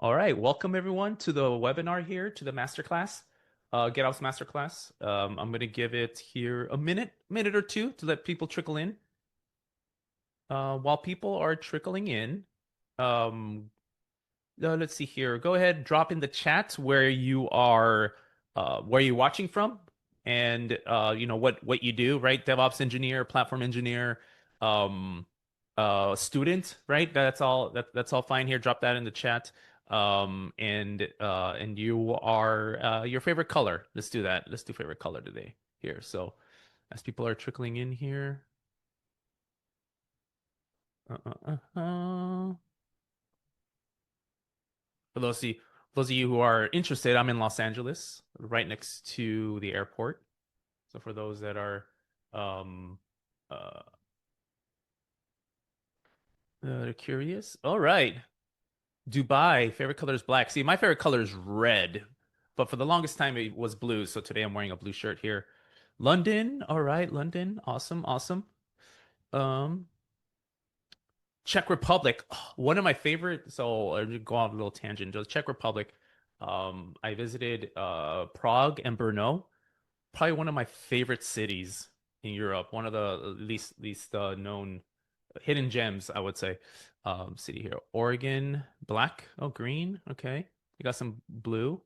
All right, welcome everyone to the webinar here, to the masterclass, GitOps Masterclass. I'm going to give it here a minute or two to let people trickle in. While people are trickling in, um, let's see here. Go ahead, drop in the chat where you're watching from, and what you do, right? DevOps engineer, platform engineer, um, student, right? That's all fine here. Drop that in the chat. And you are your favorite color. Let's do that. Let's do favorite color today here. So as people are trickling in here. Uh, uh, uh, uh. For those of you who are interested, I'm in Los Angeles, right next to the airport. So for those that are um uh curious, all right. Dubai, favorite color is black. See, my favorite color is red, but for the longest time it was blue. So today I'm wearing a blue shirt here. London, all right, London, awesome, awesome. Um, Czech Republic, one of my favorite. So I'll go on a little tangent. Just Czech Republic. I visited Prague and Brno. Probably one of my favorite cities in Europe. One of the least known hidden gems, I would say. City here, Oregon, black. Oh, green. Okay, you got some blue.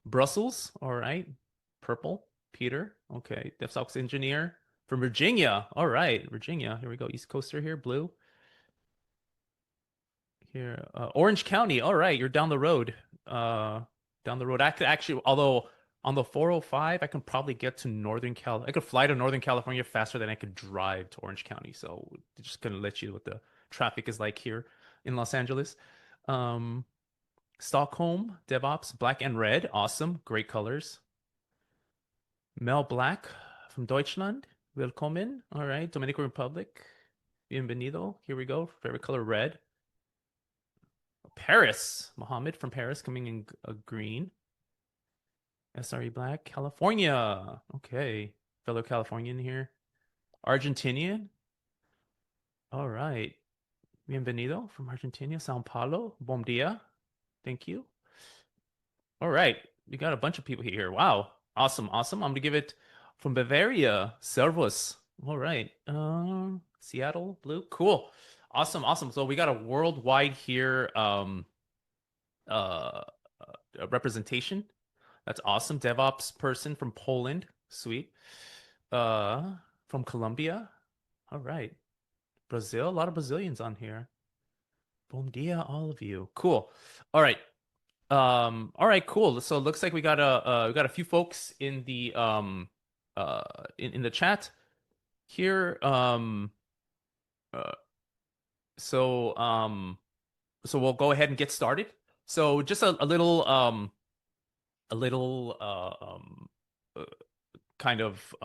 Brussels. All right, purple. Peter. Okay, DevSops engineer from Virginia. All right, Virginia. Here we go. East Coaster here, blue. Here, Orange County. All right, you're down the road. Down the road. I could actually, although on the 405, I can probably get to Northern Cal. I could fly to Northern California faster than I could drive to Orange County. So just gonna let you know what the traffic is like here in Los Angeles. Um, Stockholm, DevOps, black and red. Awesome. Great colors. Mel Black from Deutschland. Willkommen. All right, Dominican Republic. Bienvenido. Here we go. Favorite color red. Paris. Mohammed from Paris coming in green. SRE Black. California. Okay. Fellow Californian here. Argentinian. All right. Bienvenido from Argentina. Sao Paulo. Bom dia. Thank you. All right. We got a bunch of people here. Wow. Awesome. Awesome. I'm gonna give it from Bavaria. Servus. All right. Seattle. Blue. Cool. Awesome. Awesome. So we got a worldwide here uh representation. That's awesome. DevOps person from Poland. Sweet. From Colombia. All right. Brazil. A lot of Brazilians on here. Bom dia, all of you. Cool. All right. All right, cool. So it looks like we got a few folks in the in the chat here. Uh so um so we'll go ahead and get started. So just a little uh, kind of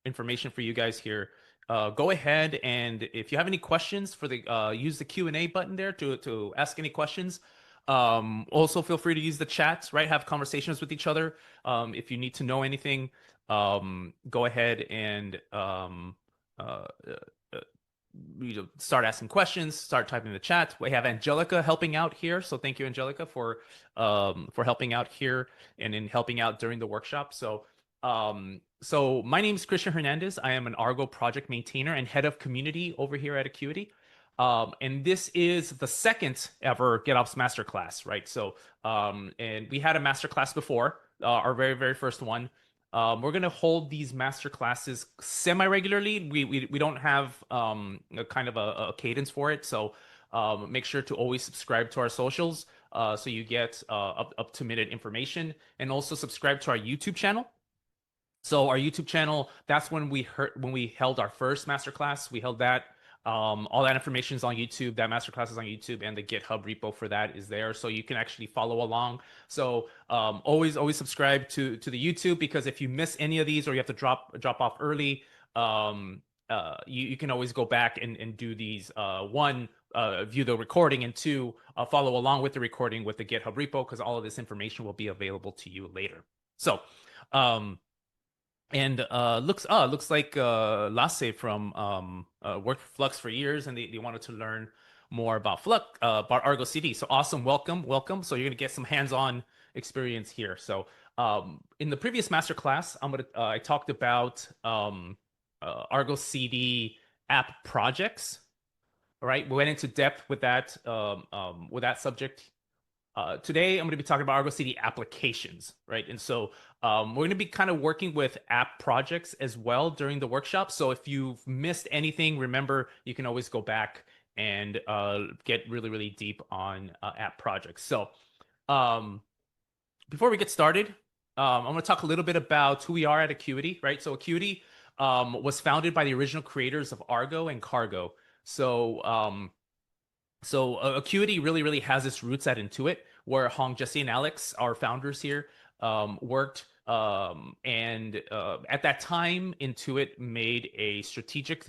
information for you guys here. Go ahead and if you have any questions for the use the Q&A button there to ask any questions. Also feel free to use the chats, right? Have conversations with each other. If you need to know anything, go ahead and uh, uh, start asking questions, start typing in the chat. We have Angelica helping out here, so thank you, Angelica, for helping out here and in helping out during the workshop. So my name is Christian Hernandez. I am an Argo project maintainer and head of community over here at Akuity. And this is the second ever GitOps Masterclass, right? And we had a masterclass before, our very first one. We're gonna hold these master classes semi-regularly. We don't have a kind of a cadence for it, so make sure to always subscribe to our socials so you get up to minute information, and also subscribe to our YouTube channel. So our YouTube channel, that's when we held our first masterclass. We held that. All that information is on YouTube. That masterclass is on YouTube, and the GitHub repo for that is there, so you can actually follow along. So always subscribe to the YouTube, because if you miss any of these or you have to drop off early, you can always go back and do these. One, view the recording, and two, follow along with the recording with the GitHub repo, because all of this information will be available to you later. So. And looks like Lasse from worked for Flux for years, and they wanted to learn more about Flux, about Argo CD. So awesome, welcome. So you're gonna get some hands-on experience here. So in the previous master class, I talked about Argo CD app projects. All right, we went into depth with that subject. Today, I'm going to be talking about Argo CD applications, right? And so we're going to be kind of working with app projects as well during the workshop. So if you've missed anything, remember, you can always go back and get really, really deep on app projects. So um, before we get started, I'm going to talk a little bit about who we are at Akuity, right? So Akuity was founded by the original creators of Argo and Cargo. So Akuity really, really has its roots at Intuit, where Hong, Jesse, and Alex, our founders here, worked. And at that time, Intuit made a strategic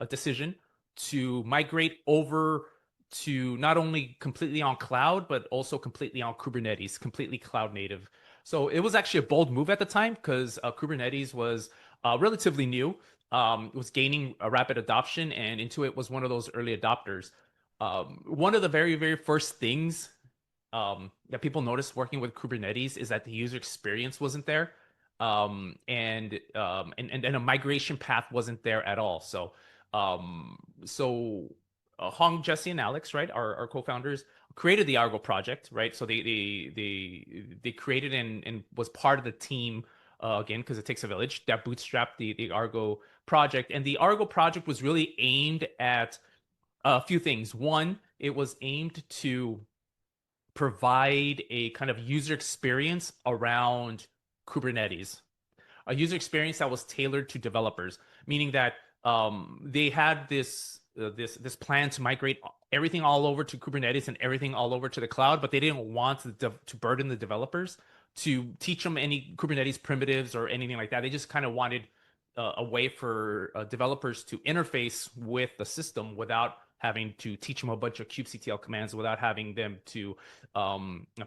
decision to migrate over to not only completely on cloud, but also completely on Kubernetes, completely cloud native. So it was actually a bold move at the time because Kubernetes was relatively new. It was gaining a rapid adoption, and Intuit was one of those early adopters. One of the very, very first things that people noticed working with Kubernetes is that the user experience wasn't there, and a migration path wasn't there at all. So Hong, Jesse, and Alex, right, our co-founders, created the Argo project, right? So they created and was part of the team again because it takes a village that bootstrapped the Argo project, and the Argo project was really aimed at a few things. One, it was aimed to provide a kind of user experience around Kubernetes, a user experience that was tailored to developers, meaning that they had this plan to migrate everything all over to Kubernetes and everything all over to the cloud, but they didn't want to burden the developers to teach them any Kubernetes primitives or anything like that. They just kind of wanted a way for developers to interface with the system without having to teach them a bunch of kubectl commands, without having them to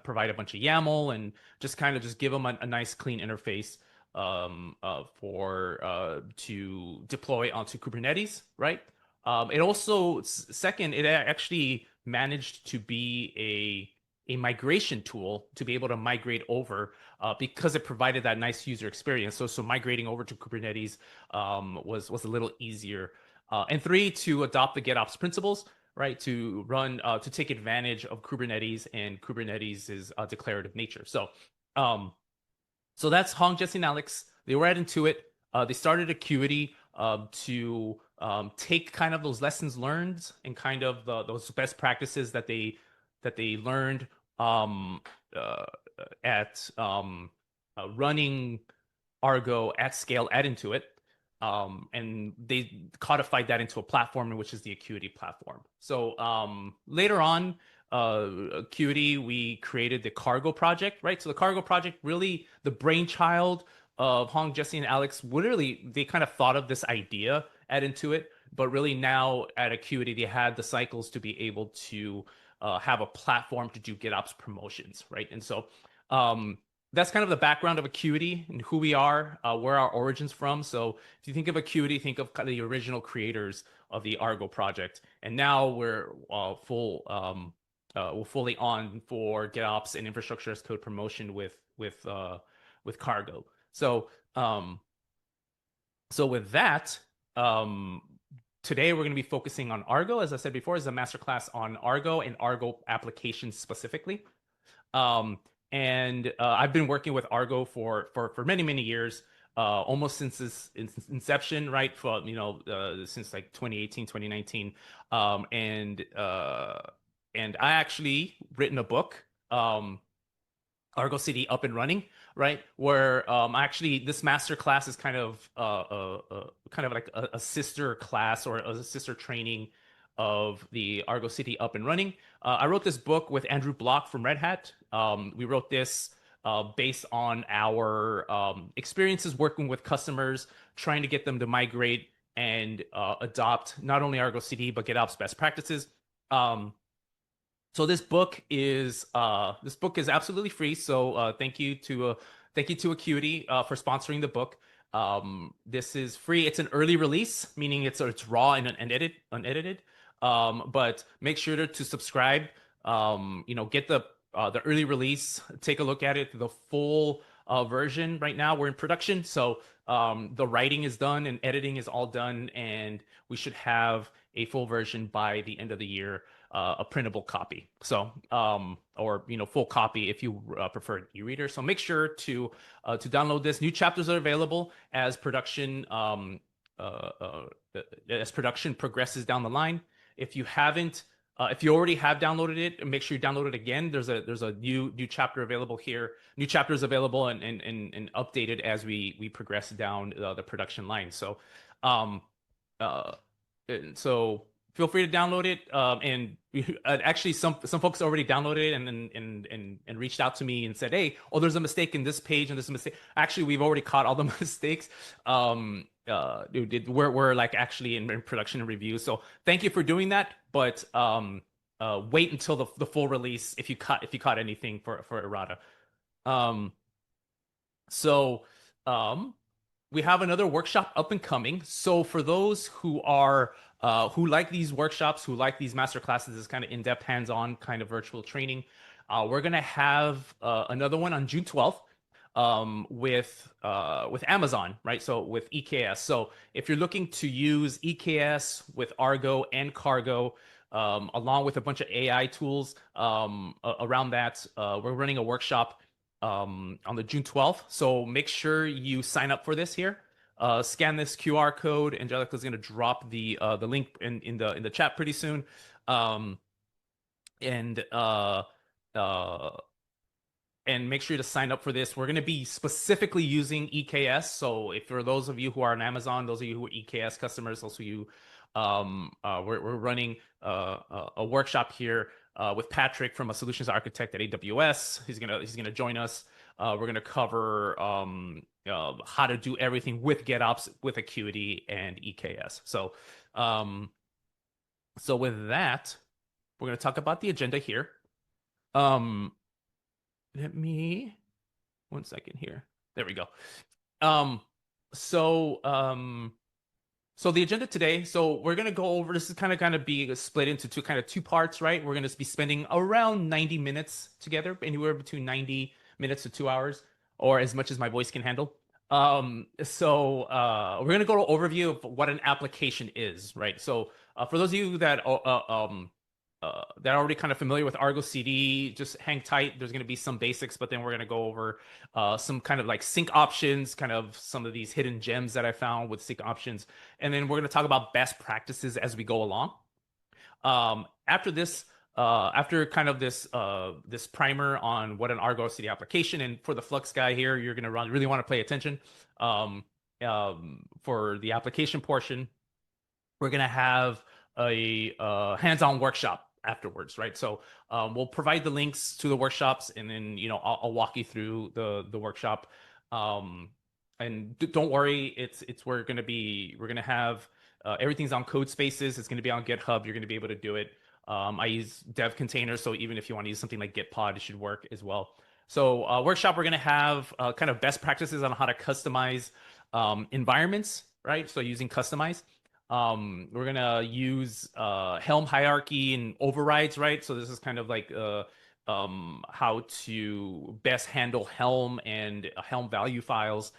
provide a bunch of YAML, and just kind of just give them a nice clean interface for to deploy onto Kubernetes, right? It also, second, it actually managed to be a migration tool to be able to migrate over because it provided that nice user experience. So migrating over to Kubernetes was a little easier. And three, to adopt the GitOps principles, right? To run to take advantage of Kubernetes and Kubernetes' declarative nature. So that's Hong, Jesse, and Alex. They were at Intuit. They started Akuity to take kind of those lessons learned and kind of those best practices that they learned uh, at running Argo at scale at Intuit. And they codified that into a platform, which is the Akuity platform. So later on, Akuity, we created the Cargo project, right? So the Cargo project, really the brainchild of Hong, Jesse, and Alex. Literally, they kind of thought of this idea at Intuit, but really now at Akuity, they had the cycles to be able to have a platform to do GitOps promotions, right? And so that's kind of the background of Akuity and who we are, where our origins from. So if you think of Akuity, think of kind of the original creators of the Argo project, and now we're we're fully on for GitOps and infrastructure as code promotion with Cargo. So with that, today we're going to be focusing on Argo. As I said before, is a masterclass on Argo and Argo applications specifically. And I've been working with Argo for many, many years, almost since its inception, right? For since like 2018, 2019. And I actually written a book, Argo CD Up and Running, right? Where actually this master class is kind of like a sister class or a sister training of the Argo CD Up and Running. I wrote this book with Andrew Block from Red Hat. We wrote this based on our experiences working with customers, trying to get them to migrate and adopt not only Argo CD but GitOps best practices. So this book is absolutely free. So thank you to Akuity for sponsoring the book. This is free. It's an early release, meaning it's raw and unedited. But make sure to subscribe. Get the early release. Take a look at it. The full version right now we're in production, so the writing is done and editing is all done, and we should have a full version by the end of the year, a printable copy. So, or full copy if you prefer an e-reader. So make sure to download this. New chapters are available uh, uh, as production progresses down the line. If you haven't, if you already have downloaded it, make sure you download it again. There's a new chapter available here. New chapters available and updated as we progress down the production line. So, um, uh, so feel free to download it. And actually, some folks already downloaded it and reached out to me and said, "Hey, oh, there's a mistake in this page and there's a mistake." Actually, we've already caught all the mistakes. We're like actually in production and review. So thank you for doing that. But wait until the full release if you caught anything for errata. Um, so um, we have another workshop up and coming. So for those who like these workshops, who like these master classes, this kind of in-depth, hands-on kind of virtual training, we're gonna have another one on June 12th with Amazon, right? So with EKS. So if you're looking to use EKS with Argo and Cargo, along with a bunch of AI tools around that, we're running a workshop on the June 12th. So make sure you sign up for this here. Scan this QR code. Angelica's going to drop the link in the chat pretty soon. And make sure to sign up for this. We're going to be specifically using EKS. So if for those of you who are on Amazon, those of you who are EKS customers, also you, we're running a workshop here with Patrick from a solutions architect at AWS. He's gonna join us. We're gonna cover how to do everything with GitOps, with Akuity and EKS. So with that, we're gonna talk about the agenda here. Let me 1 second here. There we go. Um, so so the agenda today, so we're gonna go over, this is kind of be split into two parts, right? We're gonna be spending around 90 minutes together, anywhere between 90 minutes to 2 hours, or as much as my voice can handle. We're gonna go to overview of what an application is, right? So for those of you that that are already kind of familiar with Argo CD, just hang tight. There's going to be some basics, but then we're going to go over some kind of like sync options, kind of some of these hidden gems that I found with sync options. And then we're going to talk about best practices as we go along. After this, after kind of this primer on what an Argo CD application, and for the Flux guy here, you're going to really want to pay attention for the application portion. We're going to have a hands-on workshop afterwards, right? So we'll provide the links to the workshops, and then I'll walk you through the workshop. And don't worry, we're gonna have everything's on Codespaces. It's gonna be on GitHub. You're gonna be able to do it. I use dev containers, so even if you want to use something like Gitpod, it should work as well. So workshop, we're gonna have kind of best practices on how to customize environments, right? So using Kustomize. We're gonna use Helm hierarchy and overrides, right? So this is kind of like how to best handle Helm and Helm value files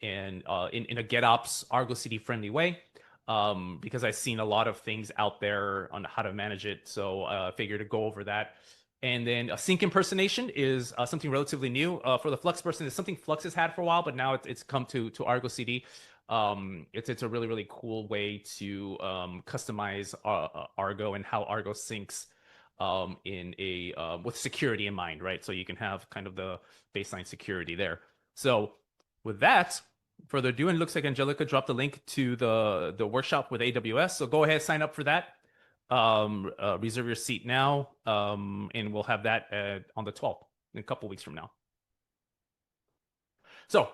and in a GitOps Argo CD friendly way. Because I've seen a lot of things out there on how to manage it, so I figured to go over that. And then sync impersonation is something relatively new for the Flux person. It's something Flux has had for a while, but now it's come to Argo CD. It's a really cool way to customize Argo and how Argo syncs in a with security in mind, right? So you can have kind of the baseline security there. So with that, further ado, and it looks like Angelica dropped the link to the workshop with AWS. So go ahead, sign up for that. Reserve your seat now, and we'll have that on the 12th, in a couple weeks from now. So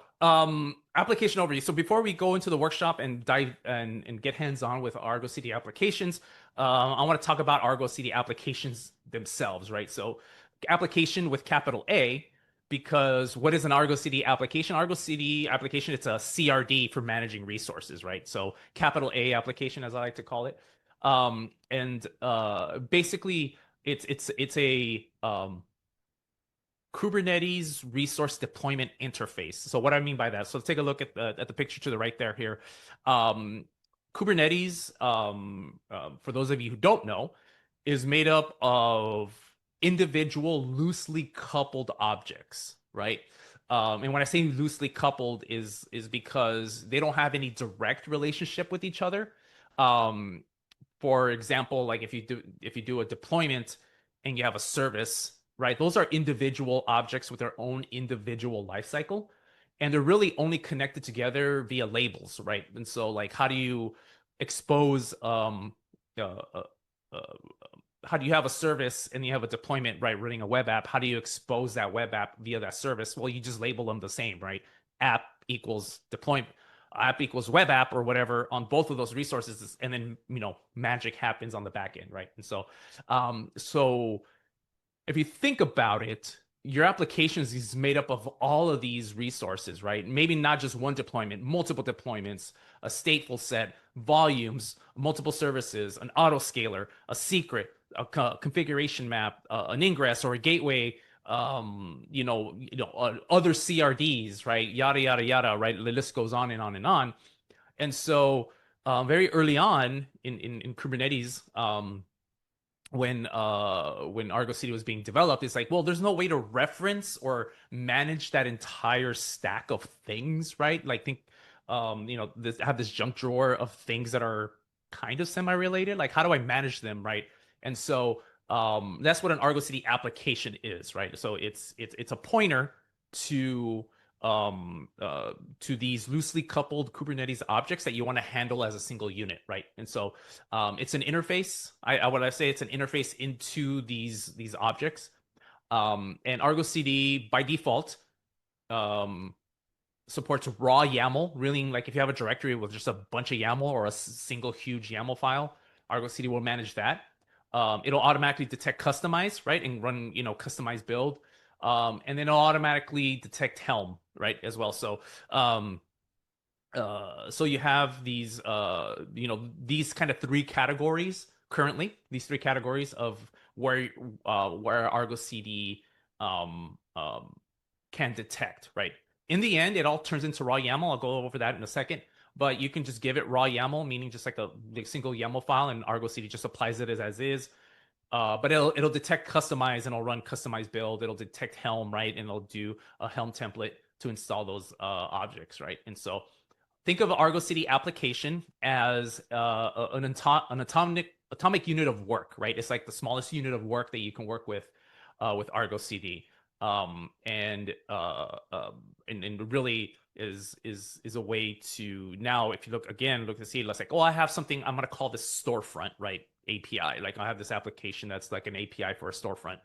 application overview. So before we go into the workshop and dive and get hands-on with Argo CD applications, I want to talk about Argo CD applications themselves, right? So application with capital A because what is an Argo CD application? Argo CD application, it's a CRD for managing resources, right? So capital A application, as I like to call it. And basically, it's a Kubernetes resource deployment interface. So what I mean by that, so let's take a look at the picture to the right there here. Kubernetes, for those of you who don't know, is made up of individual loosely coupled objects, right? And when I say loosely coupled is because they don't have any direct relationship with each other. Um, for example, like if you do a deployment and you have a service, right? Those are individual objects with their own individual life cycle, and they're really only connected together via labels, right? And so, like, how do you expose uh, uh, uh, how do you have a service and you have a deployment, right, running a web app? How do you expose that web app via that service? Well, you just label them the same, right? App equals deployment, app equals web app or whatever on both of those resources, and then magic happens on the back end, right? And so if you think about it, your applications is made up of all of these resources, right? Maybe not just one deployment, multiple deployments, a stateful set, volumes, multiple services, an autoscaler, a secret, a configuration map, an ingress or a gateway, other CRDs, right? Yada yada yada, right? The list goes on and on and on. And so, very early on in Kubernetes, when Argo CD was being developed, it's like, well, there's no way to reference or manage that entire stack of things, right? Like think have this junk drawer of things that are kind of semi-related. Like how do I manage them, right? And so that's what an Argo CD application is, right? So it's a pointer to to these loosely coupled Kubernetes objects that you want to handle as a single unit, right? And so it's an interface. I say it's an interface into these objects. And Argo CD by default um, supports raw YAML. Really, like if you have a directory with just a bunch of YAML or a single huge YAML file, Argo CD will manage that. It'll automatically detect Kustomize, right, and run Kustomize build. And then it'll automatically detect Helm, right, as well. So so you have these these kind of three categories currently, these three categories of where Argo CD can detect, right? In the end, it all turns into raw YAML. I'll go over that in a second. But you can just give it raw YAML, meaning just like a single YAML file, and Argo CD just applies it as is. But it'll detect Kustomize and it'll run Kustomize build. It'll detect Helm, right? And it'll do a Helm template to install those objects, right? And so think of Argo CD application as an atomic unit of work, right? It's like the smallest unit of work that you can work with Argo CD, and really is a way to now, if you look to see, let's like, oh, I have something, I'm gonna call this storefront, right? API, like I have this application that's like an API for a storefront,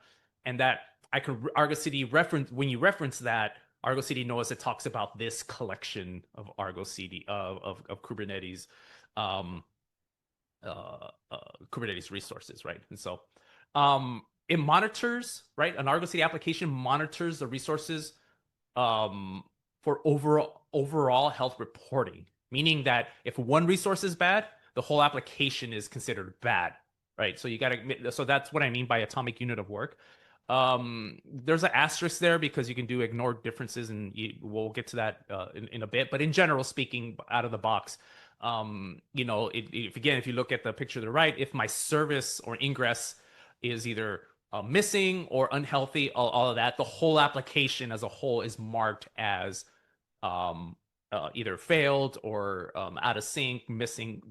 and that I can Argo CD reference, when you reference that, Argo CD knows it talks about this collection of Argo CD of Kubernetes Kubernetes resources, right? And so it monitors, right? An Argo CD application monitors the resources for overall health reporting, meaning that if one resource is bad, the whole application is considered bad, right? So you got to, so that's what I mean by atomic unit of work. There's an asterisk there because you can do ignore differences, and we'll get to that in a bit. But in general speaking, out of the box, if you look at the picture to the right, if my service or ingress is either missing or unhealthy, all of that, the whole application as a whole is marked as either failed or out of sync, missing,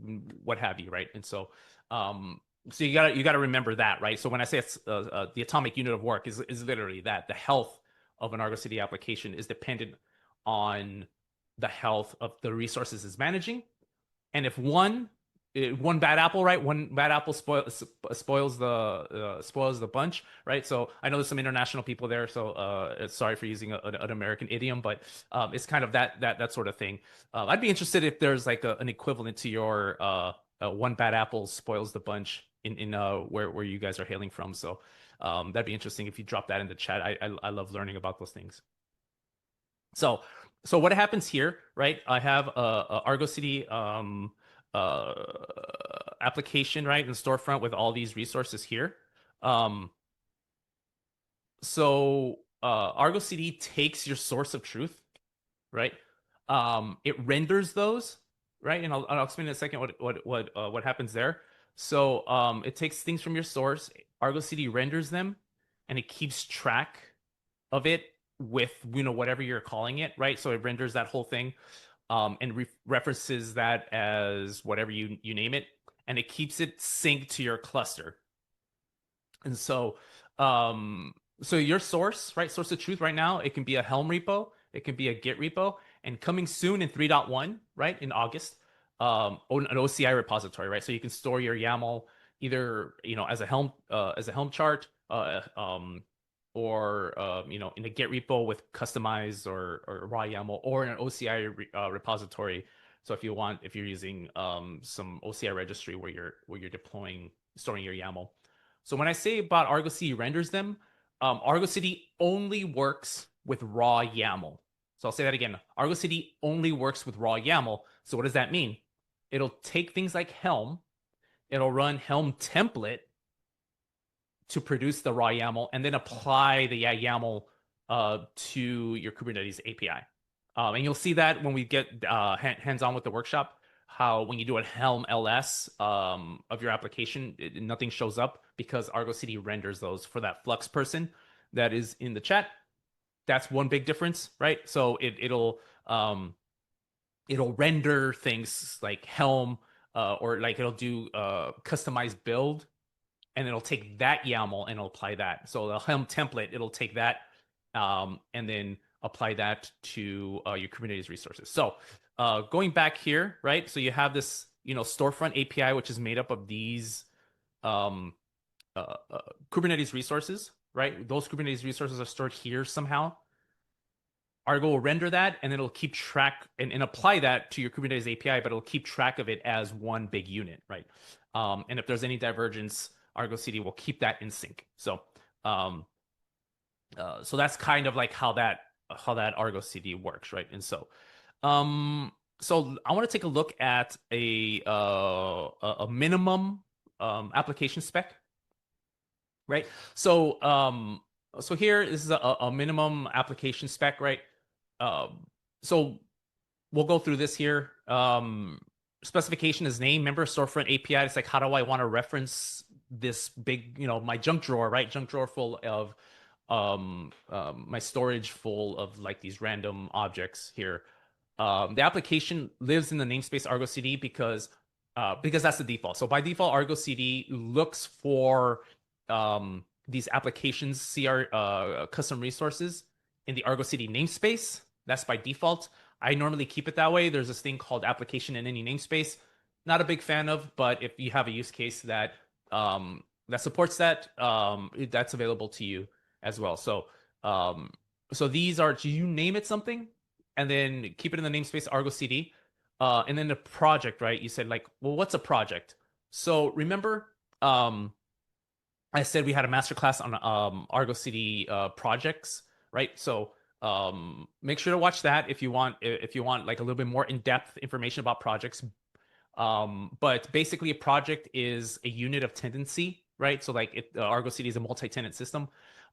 what have you, right? And so so you gotta remember that, right? So when I say it's the atomic unit of work is literally that the health of an Argo CD application is dependent on the health of the resources it's managing. And if one bad apple, right? One bad apple spoils the bunch, right? So I know there's some international people there, so sorry for using an American idiom, but it's kind of that sort of thing. I'd be interested if there's like an equivalent to your one bad apple spoils the bunch in where you guys are hailing from. So that'd be interesting if you drop that in the chat. I love learning about those things. So what happens here, right? I have a Argo CD uh, application, right, in the storefront with all these resources here. Um, Argo CD takes your source of truth, right? It renders those, right? And I'll explain in a second what happens there. So it takes things from your source, Argo CD renders them, and it keeps track of it with whatever you're calling it, right? So it renders that whole thing, and references that as whatever you name it, and it keeps it synced to your cluster. And um, so your source, right? Source of truth right now, it can be a Helm repo, it can be a Git repo, and coming soon in 3.1, right, in August, an OCI repository, right? So you can store your YAML either as a Helm chart, or in a Git repo with Kustomize or raw YAML, or in an OCI repository. So if you're using some OCI registry where you're storing your YAML. So when I say about Argo CD renders them, Argo CD only works with raw YAML. So I'll say that again. Argo CD only works with raw YAML. So what does that mean? It'll take things like Helm, it'll run Helm template to produce the raw YAML, and then apply the YAML to your Kubernetes API. And you'll see that when we get hands-on with the workshop, how when you do a Helm LS of your application, nothing shows up because Argo CD renders those for that Flux person that is in the chat. That's one big difference, right? So it'll render things like Helm, or like it'll do customized build, and it'll take that YAML and it'll apply that. So the Helm template, it'll take that and then apply that to your Kubernetes resources. So going back here, right? So you have this, storefront API, which is made up of these Kubernetes resources, right? Those Kubernetes resources are stored here somehow. Argo will render that, and it'll keep track and apply that to your Kubernetes API, but it'll keep track of it as one big unit, right? And if there's any divergence, Argo CD will keep that in sync. So that's kind of like how that Argo CD works, right? And so I want to take a look at a minimum application spec, right? So here, this is a minimum application spec, right? So we'll go through this here. Specification is name, member, storefront API. It's like, how do I want to reference this big, my junk drawer, right? Junk drawer full of my storage full of like these random objects here. The application lives in the namespace Argo CD because that's the default. So by default, Argo CD looks for these applications custom resources in the Argo CD namespace. That's by default. I normally keep it that way. There's this thing called application in any namespace. Not a big fan of, but if you have a use case that supports that, that's available to you as well. So these are, you name it something, and then keep it in the namespace Argo CD, and then the project, right? You said like, well, what's a project? So remember, I said we had a masterclass on Argo CD projects, right? So make sure to watch that if you want like a little bit more in-depth information about projects. But basically, a project is a unit of tenancy, right? So like Argo CD is a multi-tenant system,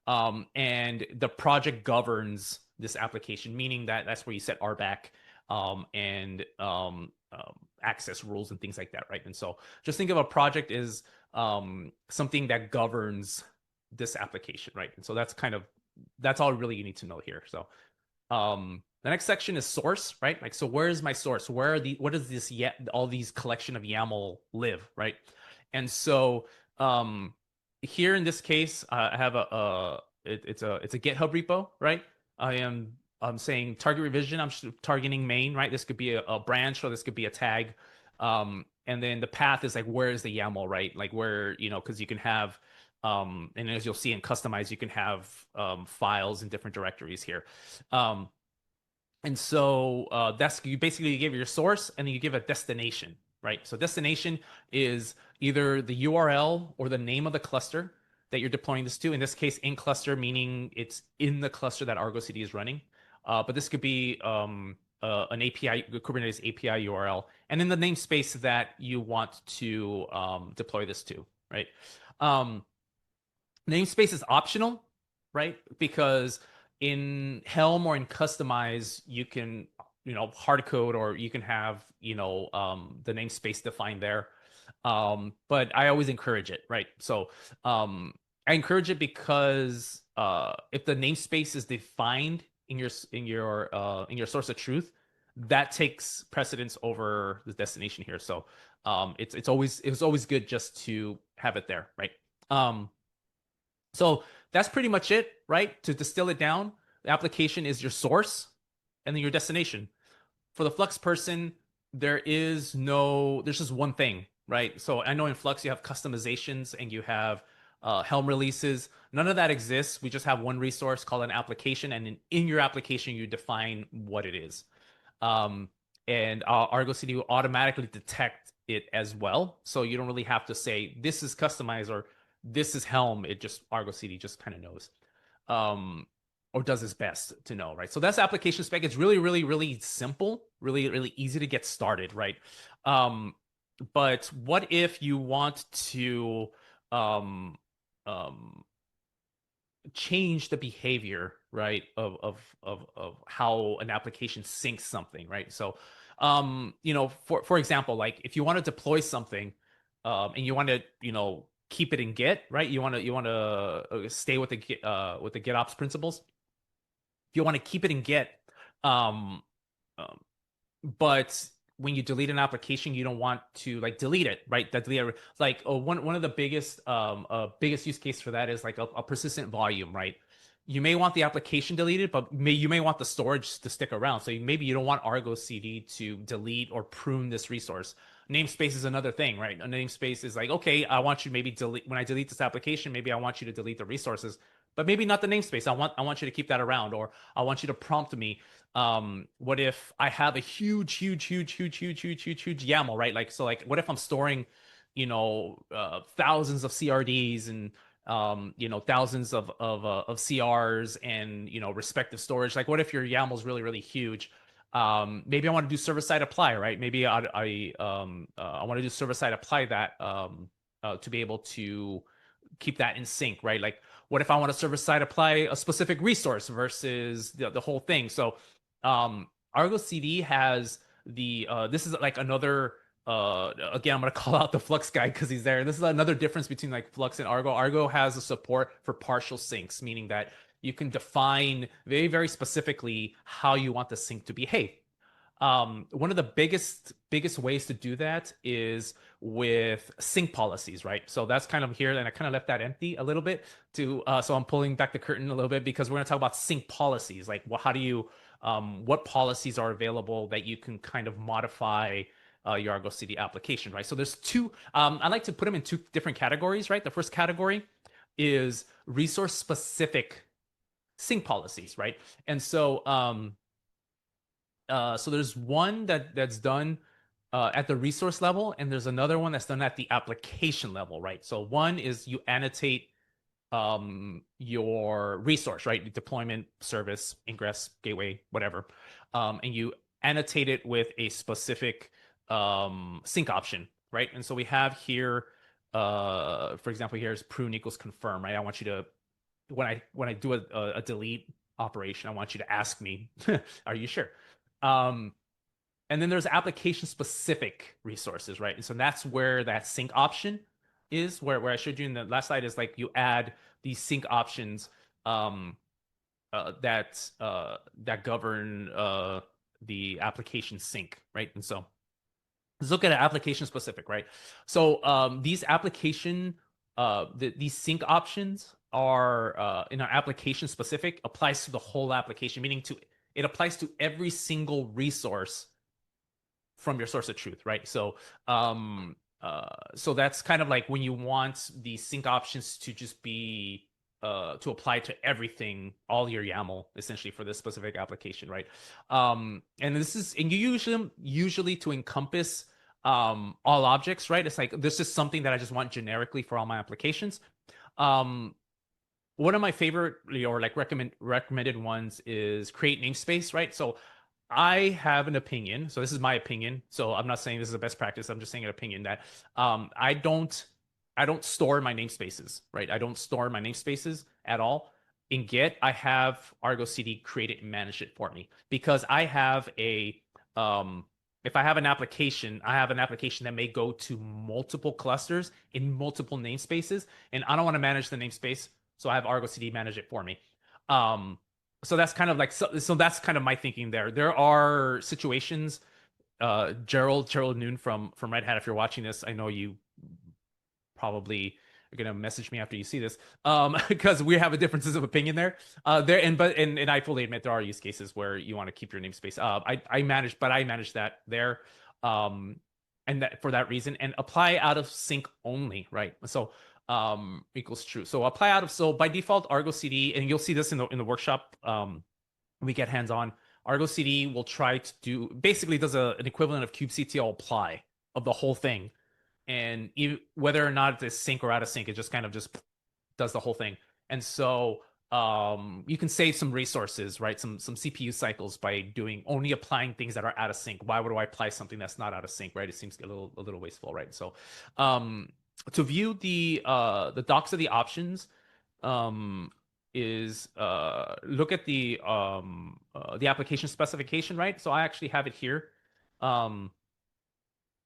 and the project governs this application, meaning that that's where you set RBAC and access rules and things like that, right? And so just think of a project as something that governs this application, right? And so that's all really you need to know here. So the next section is source, right? Like, so where is my source? What does this all these collection of YAML live, right? And so here in this case, I have it's a GitHub repo, right? I'm saying target revision. I'm just targeting main, right? This could be a branch, or this could be a tag. And then the path is like, where is the YAML, right? Like where, because you can have, and as you'll see in Kustomize, you can have files in different directories here. And so that's, you basically give your source, and then you give a destination, right? So destination is either the URL or the name of the cluster that you're deploying this to. In this case, in cluster, meaning it's in the cluster that Argo CD is running. But this could be an API, Kubernetes API URL, and then the namespace that you want to deploy this to, right? Namespace is optional, right? Because in Helm or in Kustomize, you can, hard code, or you can have, the namespace defined there. But I always encourage it, right? So I encourage it because if the namespace is defined in your source of truth, that takes precedence over the destination here. So it's always good just to have it there, right? So that's pretty much it, right? To distill it down, the application is your source and then your destination. For the Flux person, there's just one thing, right? So I know in Flux you have customizations and you have Helm releases. None of that exists. We just have one resource called an application, and in your application you define what it is. Um, and Argo CD will automatically detect it as well. So you don't really have to say this is customized or this is Helm. It just Argo CD just kind of knows, or does its best to know, right? So that's application spec. It's really, really, really simple, really, really easy to get started, right? But what if you want to um, um, change the behavior, right, of how an application syncs something, right? So, for example, like if you want to deploy something, and you want to, keep it in Git, right? You want to stay with the GitOps principles. If you want to keep it in Git, um, um, but when you delete an application, you don't want to like delete it, right? That delete like one of the biggest use case for that is like a persistent volume, right? You may want the application deleted, but you may want the storage to stick around. So maybe you don't want Argo CD to delete or prune this resource. Namespace is another thing, right? A namespace is like, okay, I want you to maybe delete when I delete this application, maybe I want you to delete the resources, but maybe not the namespace. I want you to keep that around, or I want you to prompt me. What if I have a huge YAML, right? Like, so like, what if I'm storing, thousands of CRDs and thousands of CRs and respective storage. Like, what if your YAML is really, really huge? Maybe I want to do server-side apply, right? Maybe I want to do server-side apply that to be able to keep that in sync, right? Like, what if I want to server-side apply a specific resource versus the whole thing? So, Argo CD has this is like another again, I'm gonna call out the Flux guy because he's there. This is another difference between like Flux and Argo. Argo has a support for partial syncs, meaning that you can define very, very specifically how you want the sync to behave. One of the biggest ways to do that is with sync policies, right? So that's kind of here, and I kind of left that empty a little bit to so I'm pulling back the curtain a little bit because we're going to talk about sync policies, like how do you what policies are available that you can kind of modify your Argo CD application, right? So there's two. I like to put them in two different categories, right? The first category is resource specific sync policies, right? And so there's one that's done at the resource level, and there's another one that's done at the application level, right? So one is you annotate your resource, right? Deployment, service, ingress, gateway, whatever, and you annotate it with a specific sync option, right? And so we have here, for example, here's prune equals confirm, right? I want you to when I do a delete operation, I want you to ask me, are you sure? Um, and then there's application specific resources, right? And so that's where that sync option is, where I showed you in the last slide is like you add these sync options that govern the application sync, right? And so let's look at an application specific, right? So these these sync options are in our application specific applies to the whole application, meaning it applies to every single resource from your source of truth, right? So so that's kind of like when you want the sync options to just be to apply to everything, all your YAML essentially for this specific application, right? And you usually to encompass all objects, right? It's like this is something that I just want generically for all my applications. Um, one of my favorite or like recommended ones is create namespace, right? So I have an opinion. So this is my opinion. So I'm not saying this is a best practice. I'm just saying an opinion that I don't store my namespaces, right? I don't store my namespaces at all. In Git, I have Argo CD create it and manage it for me because I have a if I have an application, I have an application that may go to multiple clusters in multiple namespaces, and I don't want to manage the namespace, so I have Argo CD manage it for me. Um, so that's kind of like so that's kind of my thinking there. There are situations, Gerald Noon from Red Hat, if you're watching this, I know you probably are gonna message me after you see this, because we have a differences of opinion there. And I fully admit there are use cases where you want to keep your namespace. I manage that there, and that for that reason, and apply out of sync only, right? So equals true. So apply out of so by default Argo CD, and you'll see this in the workshop. We get hands on. Argo CD will try to do basically does an equivalent of kubectl apply of the whole thing, and whether or not it's sync or out of sync, it just kind of just does the whole thing. And so you can save some resources, right? Some CPU cycles by doing only applying things that are out of sync. Why would I apply something that's not out of sync, right? It seems a little wasteful, right? So to view the docs of the options, um, is look at the application specification, right? So I actually have it here. Um,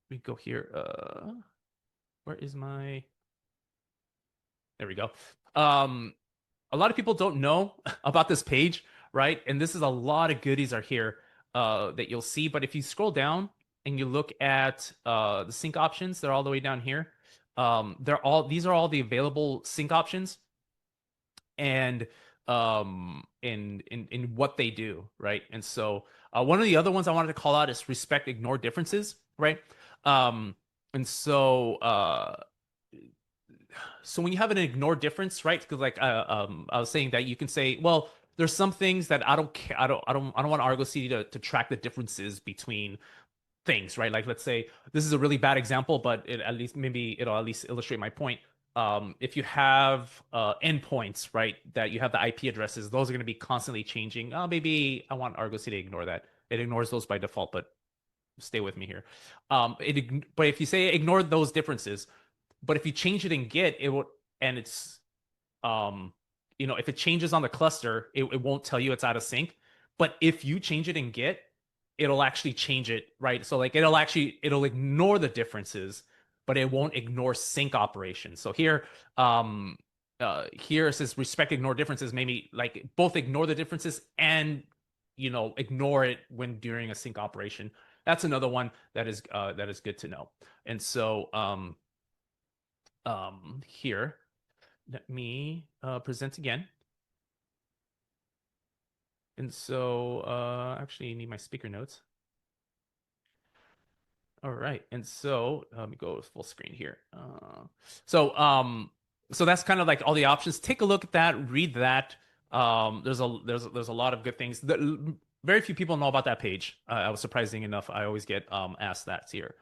we go here. Where is my? There we go. A lot of people don't know about this page, right? And this is a lot of goodies are here that you'll see. But if you scroll down and you look at the sync options, they're all the way down here. These are all the available sync options and in what they do, right? And so one of the other ones I wanted to call out is respect ignore differences, right? Um, and so when you have an ignore difference, right? Because like I was saying that you can say, well, there's some things that I don't care, I don't want Argo CD to track the differences between things, right? Like let's say this is a really bad example, but it'll at least illustrate my point. If you have endpoints, right, that you have the IP addresses, those are going to be constantly changing. Oh, maybe I want Argo CD to ignore that. It ignores those by default, but stay with me here. But if you say ignore those differences, but if you change it in Git, it will, and it's um, if it changes on the cluster, it won't tell you it's out of sync. But if you change it in Git, it'll actually change it, right? So like it'll ignore the differences, but it won't ignore sync operations. So here it says respect ignore differences, maybe like both ignore the differences and ignore it when during a sync operation. That's another one that is good to know. And so here, let me present again. And so actually, I need my speaker notes. All right, and so let me go full screen here. So that's kind of like all the options. Take a look at that, read that. There's a lot of good things. Very few people know about that page. I was surprising enough. I always get asked that here.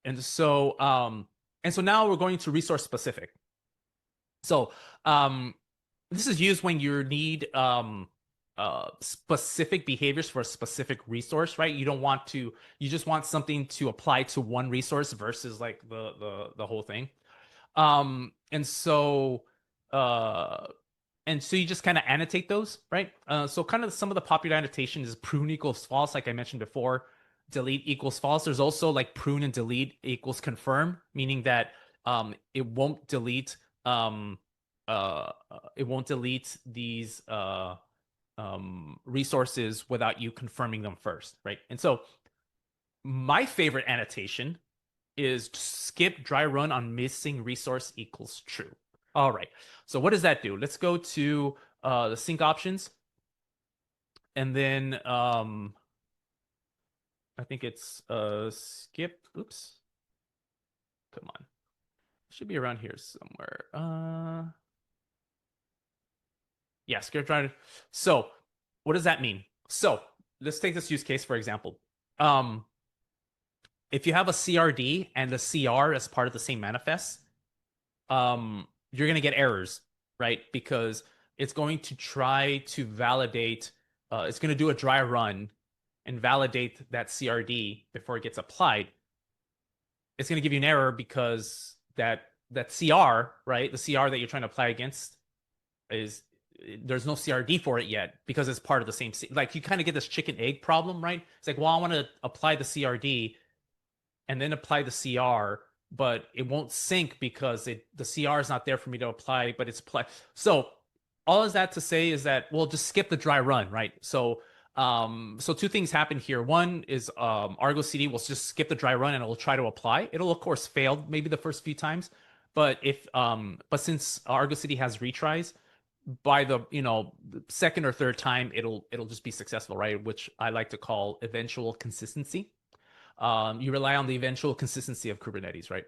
And so now we're going to resource specific. So this is used when you need specific behaviors for a specific resource, right? You just want something to apply to one resource versus like the whole thing. And so you just kind of annotate those, right? So kind of some of the popular annotation is prune equals false, like I mentioned before. Delete equals false. There's also like prune and delete equals confirm, meaning that it won't delete these resources without you confirming them first, right? And so my favorite annotation is skip dry run on missing resource equals true. All right. So what does that do? Let's go to the sync options. And then I think it's skip. Oops. Come on. It should be around here somewhere. Yeah, skip dry. So what does that mean? So let's take this use case for example. if you have a CRD and a CR as part of the same manifest, you're going to get errors, right? Because it's going to try to validate, it's going to do a dry run and validate that CRD before it gets applied. It's going to give you an error because that CR, right? The CR that you're trying to apply against is there's no CRD for it yet because it's part of the same. Like you kind of get this chicken egg problem, right? It's like, well, I want to apply the CRD and then apply the CR, but it won't sync because the CR is not there for me to apply, but it's apply. So all is that to say is that we'll just skip the dry run, right? So two things happen here. One is Argo CD will just skip the dry run and it'll try to apply. It'll of course fail maybe the first few times, but since Argo CD has retries, by the second or third time it'll just be successful, right? Which I like to call eventual consistency. You rely on the eventual consistency of Kubernetes, right?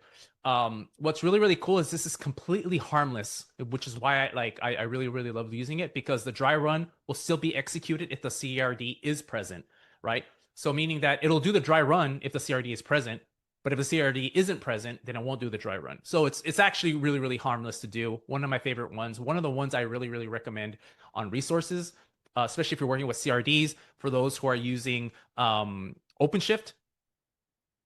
What's really, really cool is this is completely harmless, which is why I really, really love using it because the dry run will still be executed if the CRD is present, right? So meaning that it'll do the dry run if the CRD is present, but if the CRD isn't present, then it won't do the dry run. So it's actually really, really harmless to do. One of my favorite ones, one of the ones I really, really recommend on resources, especially if you're working with CRDs, for those who are using OpenShift.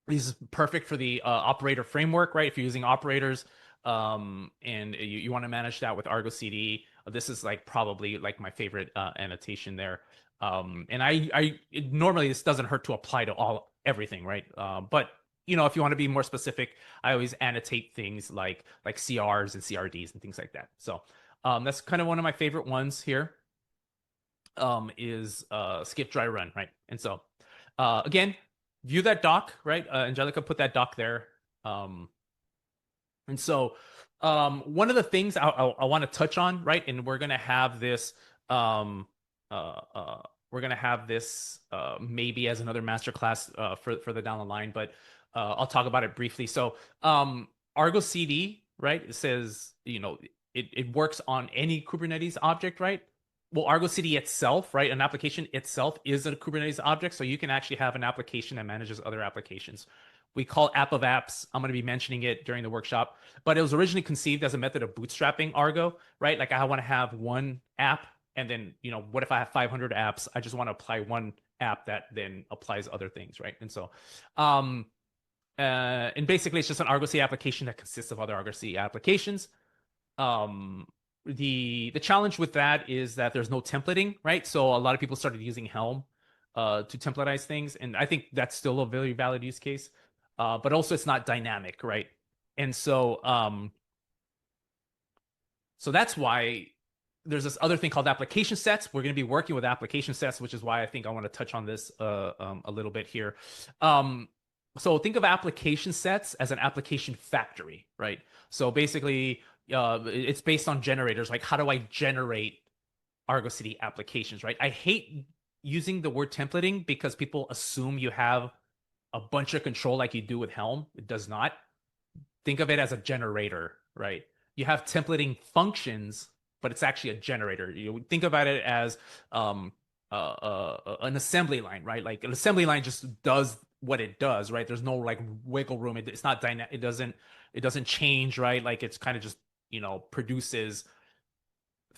This is perfect for the operator framework, right? If you're using operators and you want to manage that with Argo CD, this is like probably like my favorite annotation there. And normally this doesn't hurt to apply to everything, right? But if you want to be more specific, I always annotate things like CRs and CRDs and things like that. So that's kind of one of my favorite ones here. Is skip dry run, right? And so again, view that doc, right? Angelica put that doc there. And so one of the things I want to touch on, right? And we're gonna have this maybe as another masterclass for the down the line, but I'll talk about it briefly. So Argo CD, right? It says it works on any Kubernetes object, right? Well, Argo CD itself, right? An application itself is a Kubernetes object, so you can actually have an application that manages other applications. We call app of apps. I'm going to be mentioning it during the workshop, but it was originally conceived as a method of bootstrapping Argo, right? Like I want to have one app, and then what if I have 500 apps? I just want to apply one app that then applies other things, right? And so, and basically, it's just an Argo CD application that consists of other Argo CD applications. The challenge with that is that there's no templating, right? So a lot of people started using Helm to templatize things, and I think that's still a very valid use case. But also it's not dynamic, right? And so so that's why there's this other thing called ApplicationSets. We're going to be working with ApplicationSets, which is why I think I want to touch on this a little bit here. So think of ApplicationSets as an application factory, right? So basically, it's based on generators. Like, how do I generate Argo CD applications, right? I hate using the word templating because people assume you have a bunch of control like you do with Helm. It does not. Think of it as a generator, right? You have templating functions, but it's actually a generator. You think about it as an assembly line, right? Like an assembly line just does what it does, right? There's no like wiggle room. It's not dynamic. It doesn't change, right? Like it's kind of just produces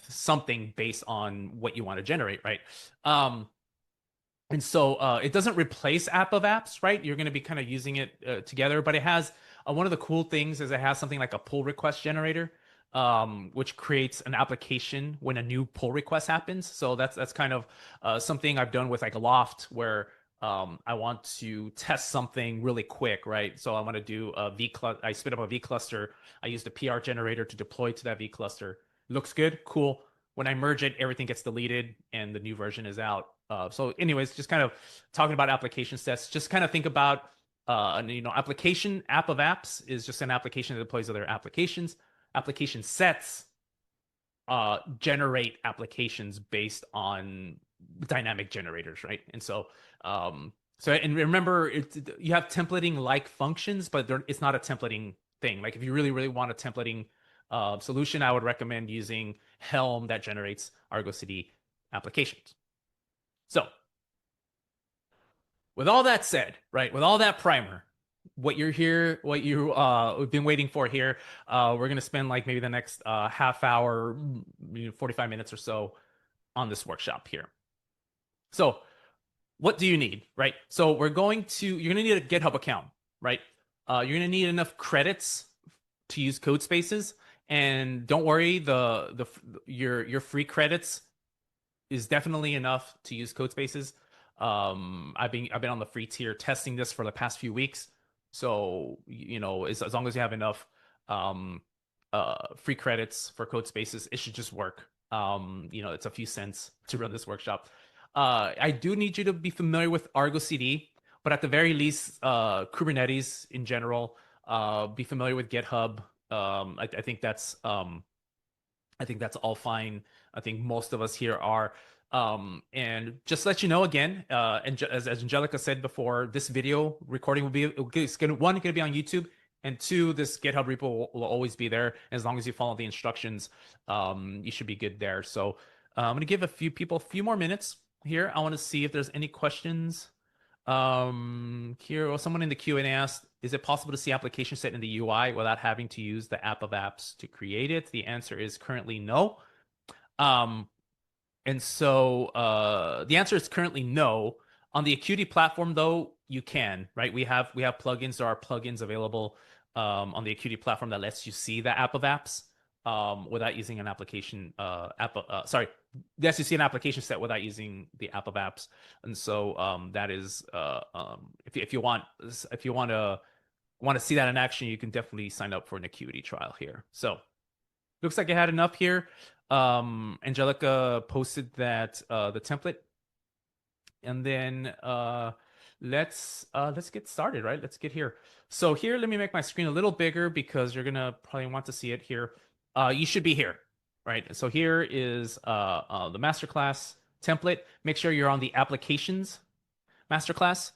something based on what you want to generate, right? And so it doesn't replace app of apps, right? You're going to be kind of using it together, but it has one of the cool things is it has something like a pull request generator, which creates an application when a new pull request happens. So that's kind of something I've done with like a Loft where I want to test something really quick, right? So I want to do a V cluster. I spin up a V cluster. I use the PR generator to deploy to that V cluster. Looks good, cool. When I merge it, everything gets deleted and the new version is out. So anyways, just kind of talking about application sets, just kind of think about, application app of apps is just an application that deploys other applications. Application sets generate applications based on dynamic generators, right? And so, and remember, you have templating like functions, but it's not a templating thing. Like if you really, really want a templating solution, I would recommend using Helm that generates Argo CD applications. So with all that said, right, with all that primer, what you're here, what you we've been waiting for here. We're gonna spend like maybe the next half hour, 45 minutes or so on this workshop here. So what do you need, right? So you're gonna need a GitHub account, right? You're gonna need enough credits to use Codespaces, and don't worry, your free credits is definitely enough to use Codespaces. I've been on the free tier testing this for the past few weeks, so as long as you have enough um, free credits for Codespaces, it should just work. It's a few cents to run this workshop. I do need you to be familiar with Argo CD, but at the very least, Kubernetes in general. Be familiar with GitHub. I think that's all fine. I think most of us here are. And just to let you know again, and as Angelica said before, this video recording will be it's gonna be on YouTube, and two, this GitHub repo will always be there. As long as you follow the instructions, you should be good there. So I'm gonna give a few people a few more minutes here. I want to see if there's any questions. Here, well, someone in the Q&A asked, is it possible to see ApplicationSet in the UI without having to use the app of apps to create it? The answer is currently no. And so the answer is currently no. On the Akuity platform, though, you can, right? We have plugins. There are plugins available on the Akuity platform that lets you see the app of apps without using an application lets you see an application set without using the app of apps. And so that is if you want to see that in action, you can definitely sign up for an Akuity trial here. So looks like I had enough here. Angelica posted that the template, and then let's get started, right? Let's get here. So here, let me make my screen a little bigger because you're gonna probably want to see it here. You should be here, right? So here is the masterclass template. Make sure you're on the applications masterclass,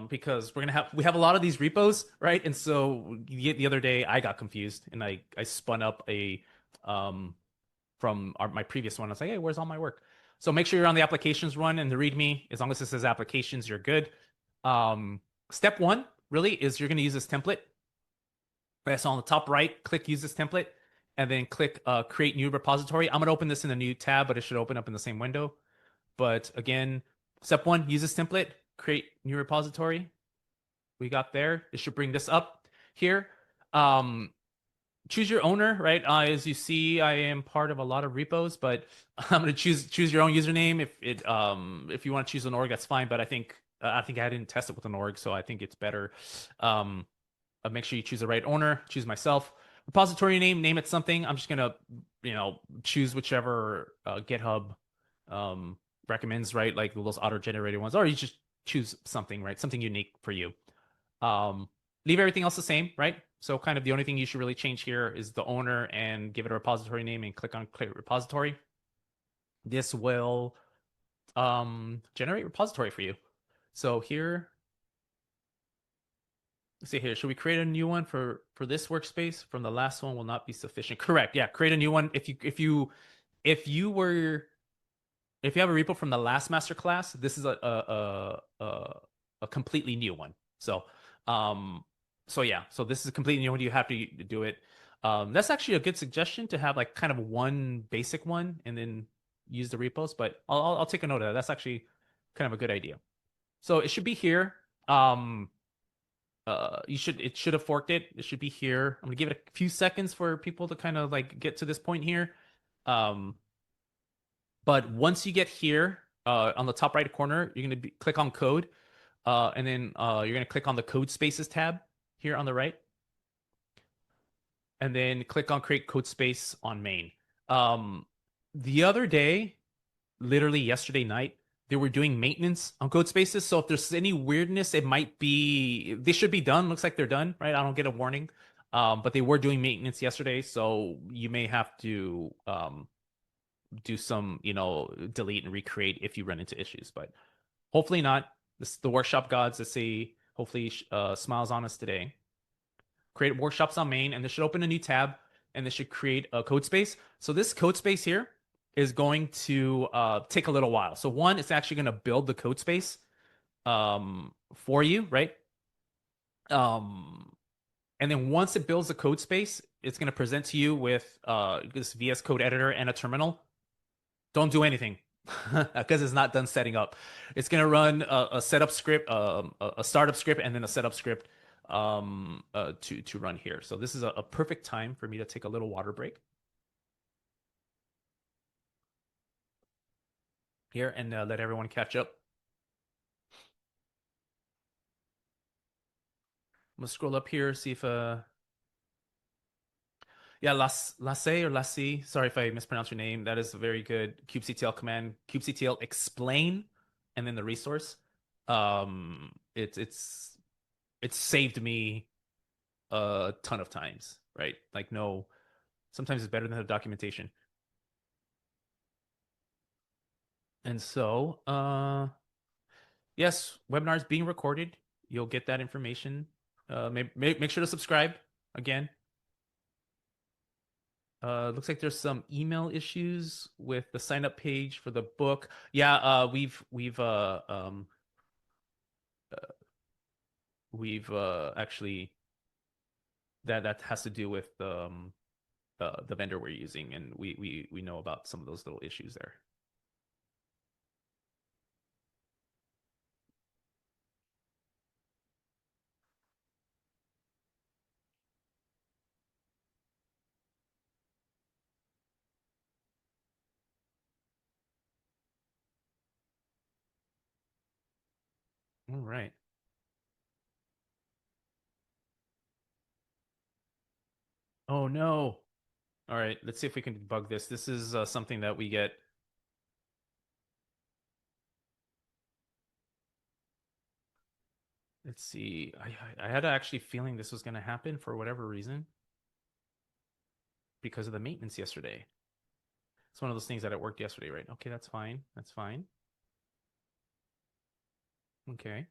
because we have a lot of these repos, right? And so the other day I got confused and I spun up a from my previous one. I was like, hey, where's all my work? So make sure you're on the applications run and the README. As long as it says applications, you're good. Step one really is you're going to use this template. Right, so on the top right, click use this template, and then click create new repository. I'm going to open this in a new tab, but it should open up in the same window. But again, step one, use this template, create new repository. We got there. It should bring this up here. Choose your owner, right? As you see, I am part of a lot of repos, but I'm going to choose your own username. If you want to choose an org, that's fine. But I think I didn't test it with an org, so I think it's better. Make sure you choose the right owner. Choose myself. Repository name it something. I'm just gonna choose whichever GitHub recommends, right? Like those auto-generated ones, or you just choose something, right? Something unique for you. Leave everything else the same, right? So kind of the only thing you should really change here is the owner, and give it a repository name and click on create repository. This will generate repository for you. So here, let's see here. Should we create a new one for this workspace? From the last one will not be sufficient. Correct. Yeah, create a new one. If you have a repo from the last masterclass, this is a completely new one. So yeah, so this is a completely new one. You have to do it. That's actually a good suggestion to have like kind of one basic one and then use the repos. But I'll take a note of that. That's actually kind of a good idea. So it should be here. It should have forked it. It should be here. I'm gonna give it a few seconds for people to kind of like get to this point here. But once you get here, on the top right corner, you're gonna click on code, and then you're gonna click on the Codespaces tab here on the right, and then click on create Codespace on main. The other day, literally yesterday night, they were doing maintenance on Codespaces. So if there's any weirdness, they should be done. Looks like they're done, right? I don't get a warning. But they were doing maintenance yesterday, so you may have to do some, delete and recreate if you run into issues. But hopefully not. The workshop gods, let's say, hopefully smiles on us today. Create workshops on main, and this should open a new tab, and this should create a Codespace. So this Codespace here is going to take a little while. So one, it's actually going to build the Codespace for you, right? Um, and then once it builds a code space, it's going to present to you with this VS Code editor and a terminal. Don't do anything because it's not done setting up. It's going to run a setup script, a startup script, and then a setup script to run here. So this is a perfect time for me to take a little water break here and let everyone catch up. I'm gonna scroll up here, see if yeah, Lasse or Lassie. Sorry if I mispronounced your name. That is a very good kubectl command. Kubectl explain, and then the resource. It's saved me a ton of times, right? Like no, sometimes it's better than the documentation. And so, yes, webinar is being recorded. You'll get that information. Make sure to subscribe again. Looks like there's some email issues with the sign up page for the book. Yeah, we've actually that has to do with the vendor we're using, and we know about some of those little issues there. All right. Oh no. All right, let's see if we can debug this. This is something that we get. Let's see. I had actually feeling this was going to happen for whatever reason because of the maintenance yesterday. It's one of those things that it worked yesterday, right? Okay, that's fine. That's fine. Okay.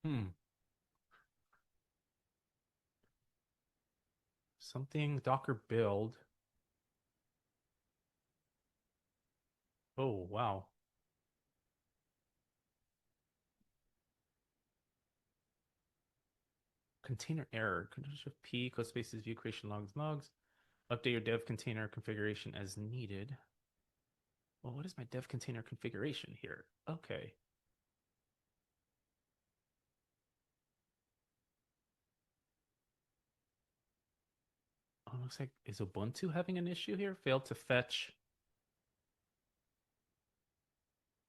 Hmm. Something Docker build. Oh, wow. Container error. Control Shift P, Codespaces, view creation logs. Update your dev container configuration as needed. Well, what is my dev container configuration here? Okay. Oh, looks like is Ubuntu having an issue here? Failed to fetch.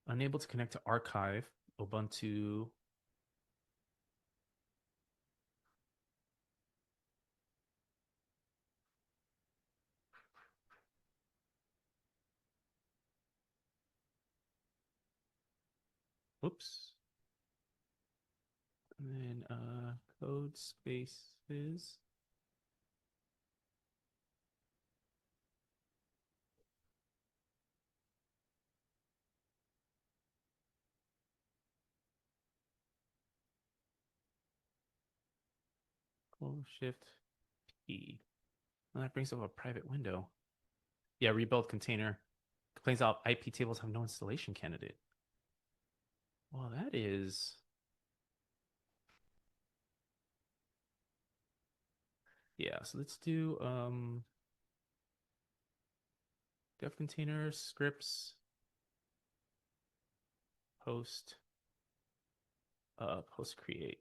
Unable to connect to archive. Ubuntu. Oops. And then code spaces. Control Shift P. And that brings up a private window. Yeah, rebuild container. Complains out IP tables have no installation candidate. Well, that is. Yeah, so let's do dev container scripts post post create.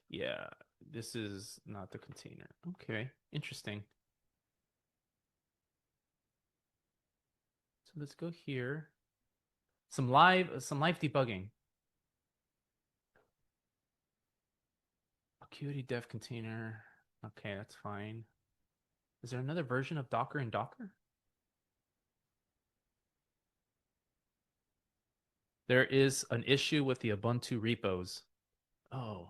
Yeah, this is not the container. Okay, interesting. So let's go here. Some live debugging. Akuity dev container. Okay, that's fine. Is there another version of Docker in Docker? There is an issue with the Ubuntu repos. Oh,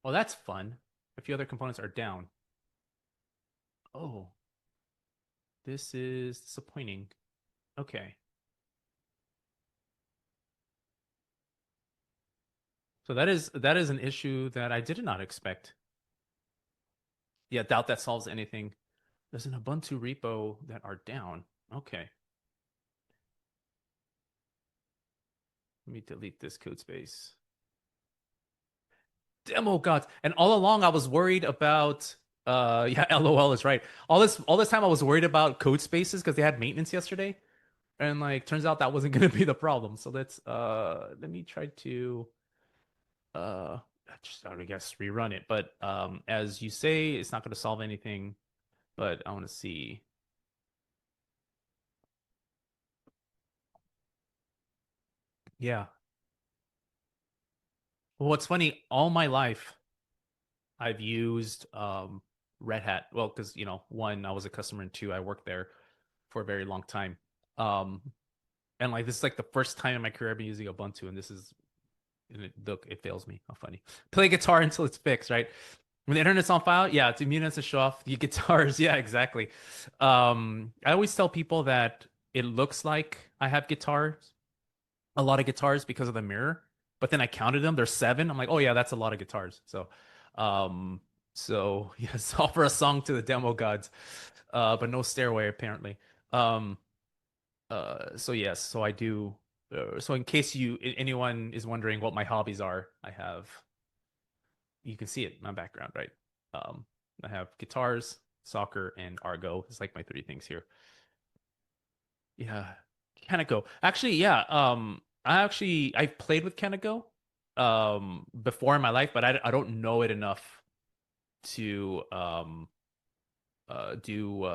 well, that's fun. A few other components are down. Oh, This is disappointing. Okay. So that is an issue that I did not expect. Yeah, doubt that solves anything. There's an Ubuntu repo that are down. Okay. Let me delete this code space. Demo gods. And all along I was worried about yeah, LOL is right. All this time I was worried about code spaces because they had maintenance yesterday. And like turns out that wasn't gonna be the problem. So let me try to uh just I guess rerun it. But as you say, it's not gonna solve anything. But I want to see. Yeah. Well, what's funny, all my life I've used Red Hat. Well, because one, I was a customer, and two, I worked there for a very long time. Um, and like this is like the first time in my career I've been using Ubuntu, and this is and look, it fails me. How funny. Play guitar until it's fixed, right? When the internet's on file, yeah, it's immune to show off the guitars. Yeah, exactly. I always tell people that it looks like I have guitars, a lot of guitars because of the mirror, but then I counted them. There's seven. I'm like, oh yeah, that's a lot of guitars. Um, so yes, offer a song to the demo gods, but no stairway apparently. Um, so yes, so I do. So in case anyone is wondering what my hobbies are, I have. You can see it in my background, right? Um, I have guitars, soccer, and Argo. It's like my three things here. Yeah, Kaneko. Actually, yeah. I've played with Kaneko before in my life, but I don't know it enough to do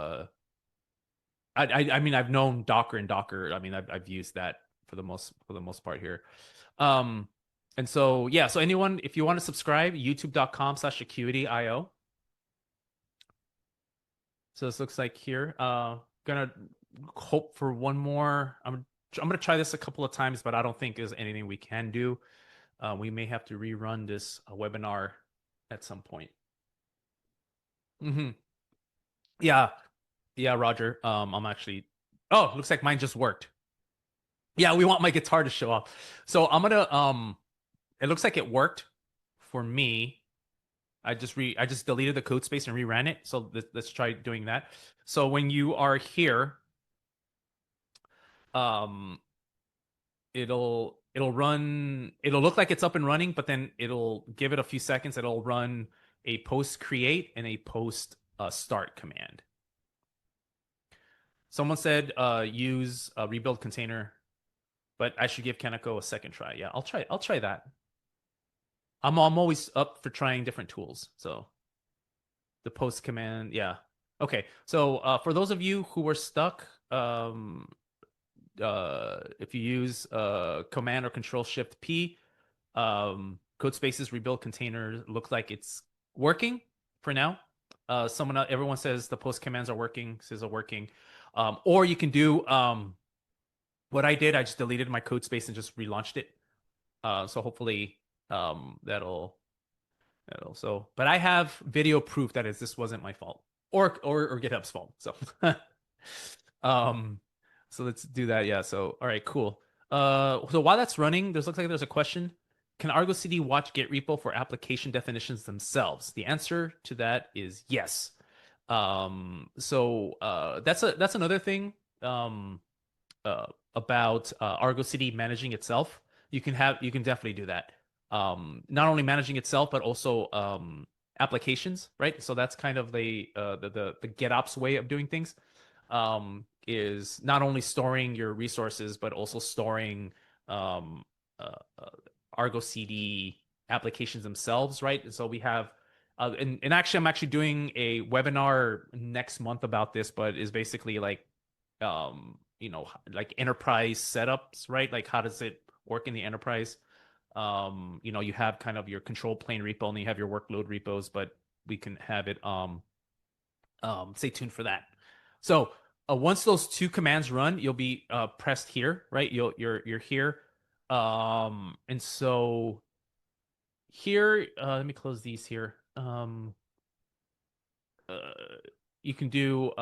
I mean I've known Docker and Docker. I mean I've used that for the most part here. Um and so yeah, so anyone if you want to subscribe, youtube.com/acuityio. So this looks like here. Gonna hope for one more. I'm gonna try this a couple of times, but I don't think there's anything we can do. We may have to rerun this webinar at some point. Yeah, yeah, Roger. I'm actually. Oh, looks like mine just worked. Yeah, we want my guitar to show up. So I'm gonna. It looks like it worked for me. I just deleted the code space and reran it. So let's try doing that. So when you are here, um, it'll run. It'll look like it's up and running, but then it'll give it a few seconds. It'll run a post create and a post start command. Someone said use a rebuild container, but I should give Kaneko a second try. Yeah, I'll try that. I'm always up for trying different tools. So the post command, yeah. Okay. So for those of you who were stuck, if you use command or control shift P, Codespaces rebuild container looks like it's working for now. Everyone says the post commands are working, says are working. Or you can do what I did. I just deleted my code space and just relaunched it. So hopefully that'll so. But I have video proof that this wasn't my fault or GitHub's fault. So um, so let's do that. Yeah. So all right, cool. So while that's running, looks like there's a question. Can Argo CD watch Git repo for application definitions themselves? The answer to that is yes. That's another thing. About Argo CD managing itself. You can definitely do that. Not only managing itself, but also applications, right? So that's kind of the GitOps way of doing things. Is not only storing your resources, but also storing um, uh, uh, Argo CD applications themselves, right? And so we have and actually I'm actually doing a webinar next month about this, but is basically like like enterprise setups, right? Like how does it work in the enterprise? You have kind of your control plane repo and you have your workload repos, but we can have it stay tuned for that. So once those two commands run, you'll be pressed here, right? You're here. And so here, let me close these here. Uh, you can do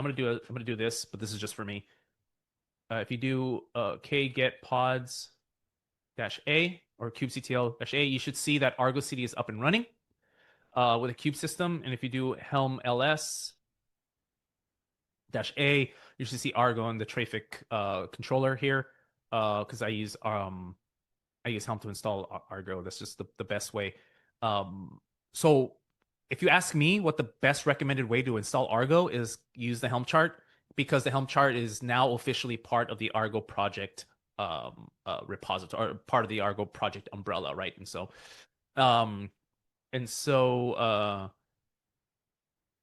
I'm gonna do this, but this is just for me. If you do k get pods dash a or kubectl dash a, you should see that Argo CD is up and running with a kube system. And if you do Helm ls dash a, you should see Argo and the Trafic controller here. Because I use Helm to install Argo. That's just the best way. So if you ask me what the best recommended way to install Argo is, use the Helm chart, because the Helm chart is now officially part of the Argo project repository, or part of the Argo project umbrella, right? Um, and so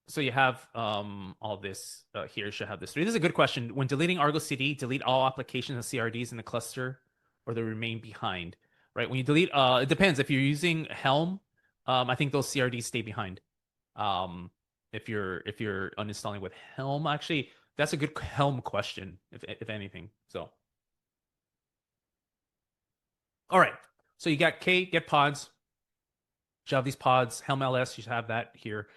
so you have all this here. Should have this. This is a good question. When deleting Argo CD, delete all applications and CRDs in the cluster, or they remain behind. Right? When you delete, it depends. If you're using Helm, I think those CRDs stay behind. If you're uninstalling with Helm, actually, that's a good Helm question, if anything. So, all right. So you got K get pods. You should have these pods. Helm ls. You should have that here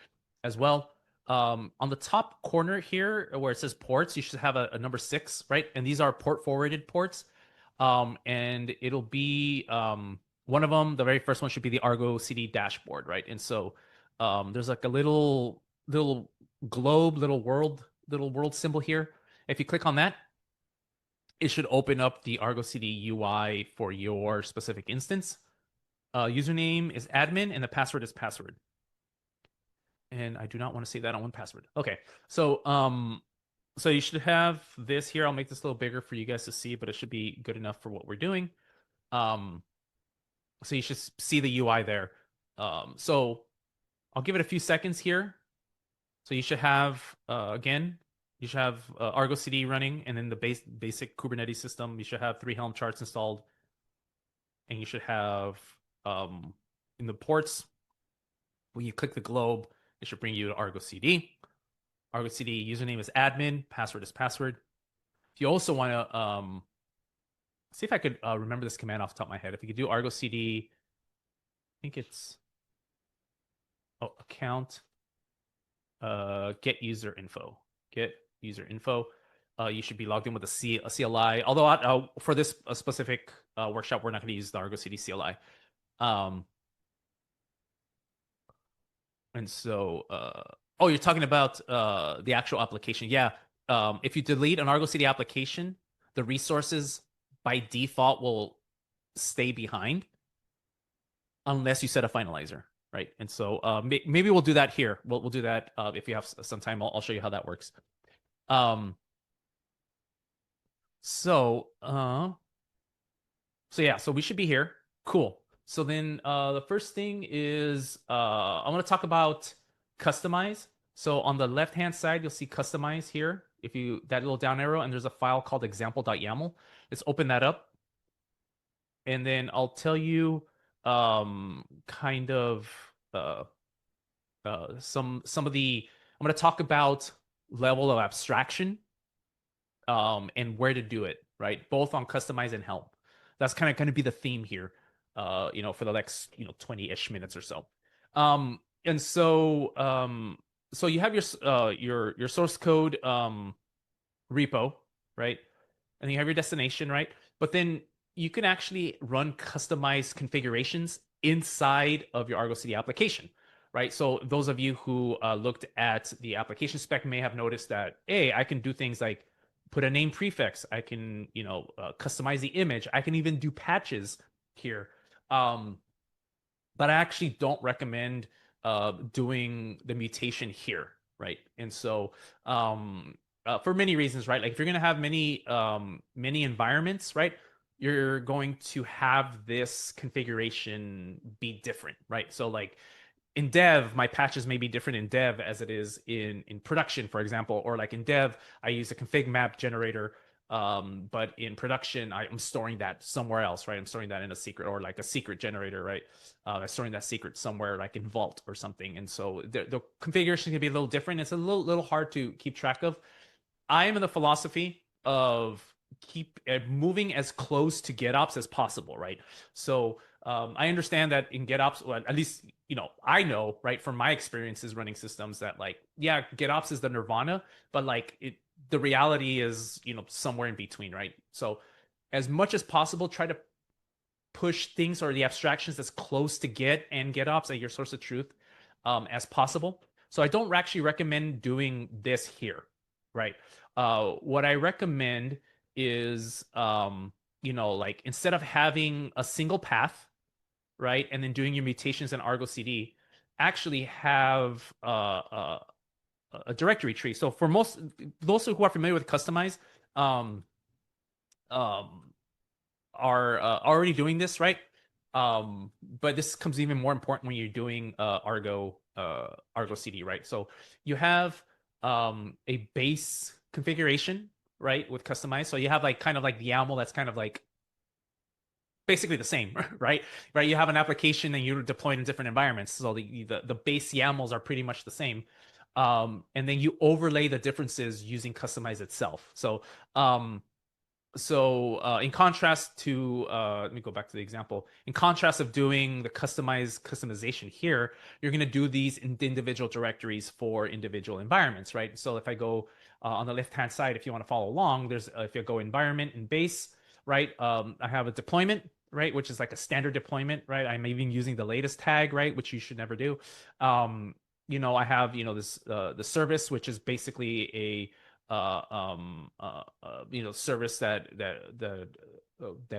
as well. On the top corner here where it says ports, you should have a number 6, right? And these are port forwarded ports. And it'll be one of them, the very first one should be the Argo CD dashboard, right? And so there's like a little globe, little world symbol here. If you click on that, it should open up the Argo CD UI for your specific instance. Username is admin and the password is password. And I do not want to say that on one password. Okay. So you should have this here. I'll make this a little bigger for you guys to see, but it should be good enough for what we're doing. So you should see the UI there. So I'll give it a few seconds here. So you should have again, you should have Argo CD running, and then the basic Kubernetes system. You should have 3 Helm charts installed, and you should have in the ports, when you click the globe, it should bring you to Argo CD. Argo CD username is admin, password is password. If you also want to see if I could remember this command off the top of my head. If you could do Argo CD, I think it's account get user info. Get user info. You should be logged in with a CLI. Although for this specific workshop, we're not going to use the Argo CD CLI. And so, oh, you're talking about the actual application. Yeah. If you delete an Argo CD application, the resources by default will stay behind unless you set a finalizer, right? And so maybe we'll do that here. We'll do that if you have some time. I'll show you how that works. So yeah, so we should be here. Cool. So then the first thing is I want to talk about Kustomize. So on the left-hand side, you'll see Kustomize here. If you that little down arrow, and there's a file called example.yaml. Let's open that up. And then I'll tell you kind of some of the, I'm going to talk about level of abstraction and where to do it, right? Both on Kustomize and Helm. That's kind of going to be the theme here, for the next, 20-ish minutes or so. And so, so you have your source code repo, right? And you have your destination, right? But then you can actually run customized configurations inside of your Argo CD application, right? So those of you who looked at the application spec may have noticed that, hey, I can do things like put a name prefix. I can, customize the image. I can even do patches here. But I actually don't recommend doing the mutation here, right? And so for many reasons, right? Like if you're going to have many environments, right? You're going to have this configuration be different, right? So like in dev, my patches may be different in dev as it is in production, for example, or like in dev, I use a config map generator. But in production, I'm storing that somewhere else, right? I'm storing that in a secret, or like a secret generator, right? I'm storing that secret somewhere like in Vault or something. And so the configuration can be a little different. It's a little hard to keep track of. I am in the philosophy of keep moving as close to GitOps as possible, right? So I understand that in GitOps, well, at least, I know, right, from my experiences running systems that like, yeah, GitOps is the nirvana, but like the reality is, somewhere in between, right? So as much as possible, try to push things or the abstractions as close to Git and GitOps at your source of truth as possible. So I don't actually recommend doing this here, right? What I recommend is, like instead of having a single path, right, and then doing your mutations in Argo CD, actually have a directory tree. So for those who are familiar with Kustomize, um, um, are already doing this, right? But this comes even more important when you're doing Argo CD, right? So you have a base configuration, right, with Kustomize. So you have like kind of like the YAML that's kind of like basically the same, right? Right. You have an application and you deploy it in different environments. So the base YAMLs are pretty much the same. And then you overlay the differences using Kustomize itself. So in contrast to let me go back to the example. In contrast of doing the customization here, you're going to do these in the individual directories for individual environments, right? So if I go on the left hand side, if you want to follow along, there's if you go environment and base, right? I have a deployment, right, which is like a standard deployment, right? I'm even using the latest tag, right, which you should never do. I have this the service, which is basically a service that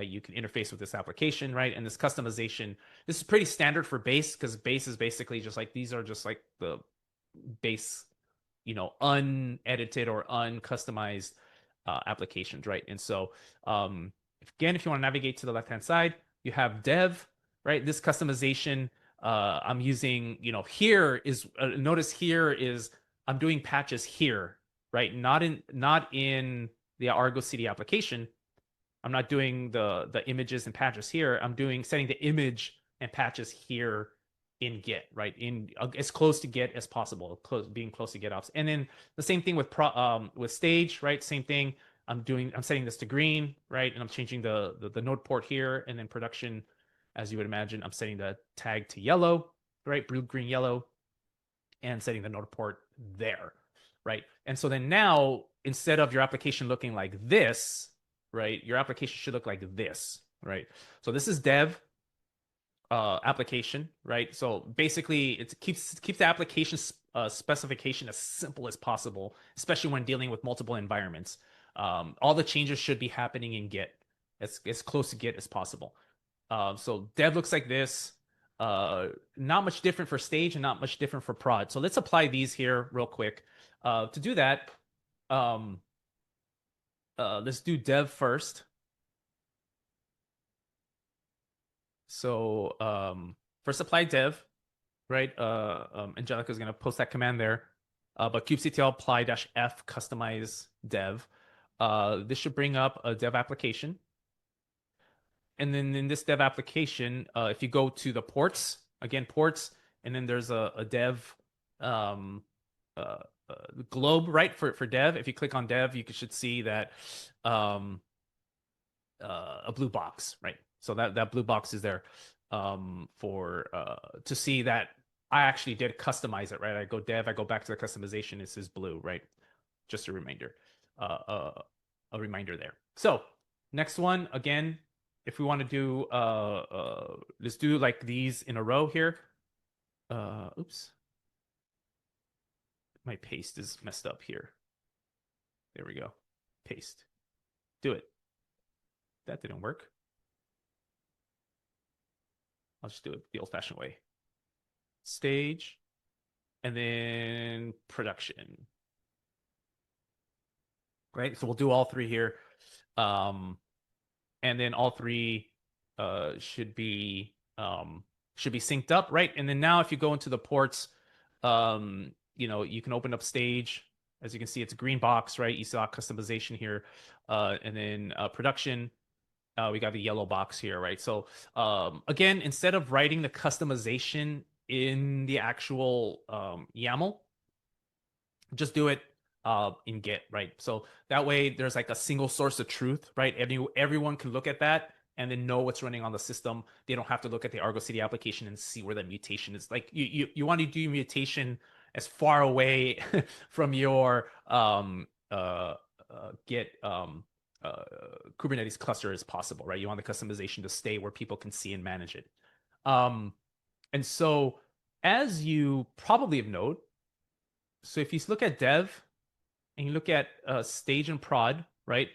you can interface with this application, right? And this customization, this is pretty standard for base because base is basically just like these are just like the base, unedited or uncustomized applications, right? And so, again, if you want to navigate to the left-hand side, you have dev, right? This customization I'm using, here is notice here is I'm doing patches here, right? Not in the Argo CD application. I'm not doing the images and patches here. I'm doing setting the image and patches here in Git, right? In as close to Git as possible, being close to GitOps. And then the same thing with stage, right? Same thing. I'm setting this to green, right? And I'm changing the node port here, and then production, as you would imagine, I'm setting the tag to yellow, right? Blue, green, yellow, and setting the node port there, right? And so then now, instead of your application looking like this, right, your application should look like this, right? So this is dev application, right? So basically, it keeps the application specification as simple as possible, especially when dealing with multiple environments. All the changes should be happening in Git as close to Git as possible. So dev looks like this. Not much different for stage and not much different for prod. So let's apply these here real quick. To do that, let's do dev first. So first apply dev, right? Angelica is going to post that command there. But kubectl apply -f customize dev. This should bring up a dev application. And then in this dev application, if you go to the ports, again, ports, and then there's a dev uh, globe, right, for dev. If you click on dev, you should see that a blue box, right? So that blue box is there for to see that I actually did customize it, right? I go dev, I go back to the customization, it says blue, right? Just a reminder, a reminder there. So next one, again, if we want to do let's do like these in a row here. Oops, my paste is messed up here. There we go. Paste. Do it. That didn't work. I'll just do it the old-fashioned way. Stage, and then production. Right? So we'll do all three here. And then all three should be synced up, right? And then now if you go into the ports, you can open up stage. As you can see, it's a green box, right? You saw customization here. And then production, we got the yellow box here, right? So again, instead of writing the customization in the actual YAML, just do it in Git, right? So that way there's like a single source of truth, right? Everyone can look at that and then know what's running on the system. They don't have to look at the Argo CD application and see where the mutation is. Like you want to do mutation as far away from your Git uh, Kubernetes cluster as possible, right? You want the customization to stay where people can see and manage it. And so, as you probably have noted, so if you look at dev and you look at stage and prod, right?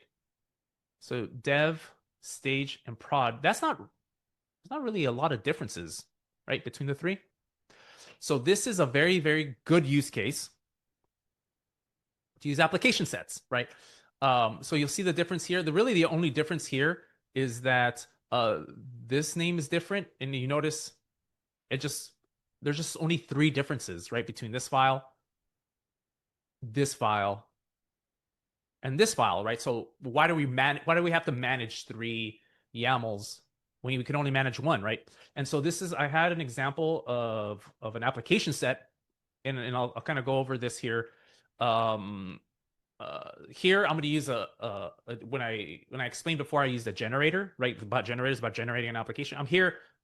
So dev, stage, and prod, there's not really a lot of differences, right, between the three. So this is a very, very good use case to use application sets, right? So you'll see the difference here. The only difference here is that this name is different, and you notice there's just only three differences, right, between this file, and this file, right? So why do we have to manage three YAMLs when we can only manage one, right? And so I had an example of an application set, and I'll kind of go over this here. Here I'm going to use when I explained before, I used a generator, right? About generators, about generating an application.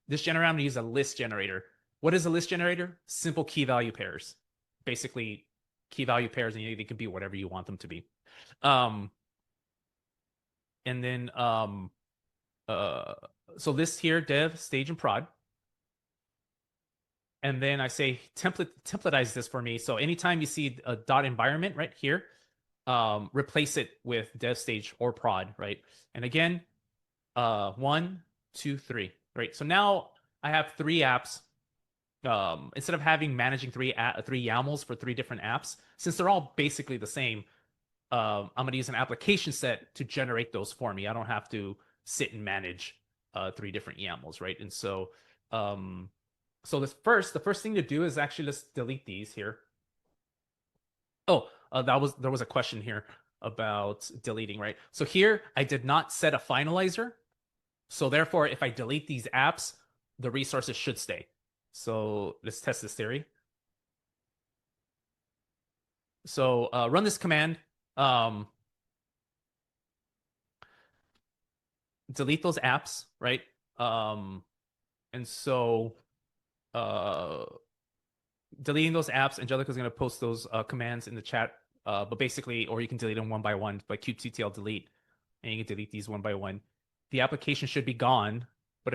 This generator, I'm going to use a list generator. What is a list generator? Simple key value pairs. Basically, key value pairs, and they can be whatever you want them to be. And then so this here, dev, stage, and prod. And then I say templatize this for me. So anytime you see a dot environment right here, replace it with dev, stage, or prod, right? And again, 1, 2, 3, right? So now I have three apps. Instead of managing three YAMLs for three different apps, since they're all basically the same, I'm going to use an application set to generate those for me. I don't have to sit and manage three different YAMLs, right? And so, so the first thing to do is actually let's delete these here. Oh, there was a question here about deleting, right? So here I did not set a finalizer, so therefore, if I delete these apps, the resources should stay. So let's test this theory. So run this command. Delete those apps, right? And so deleting those apps, Angelica's going to post those commands in the chat. But basically, or you can delete them one by one by kubectl delete, and you can delete these one by one. The application should be gone. But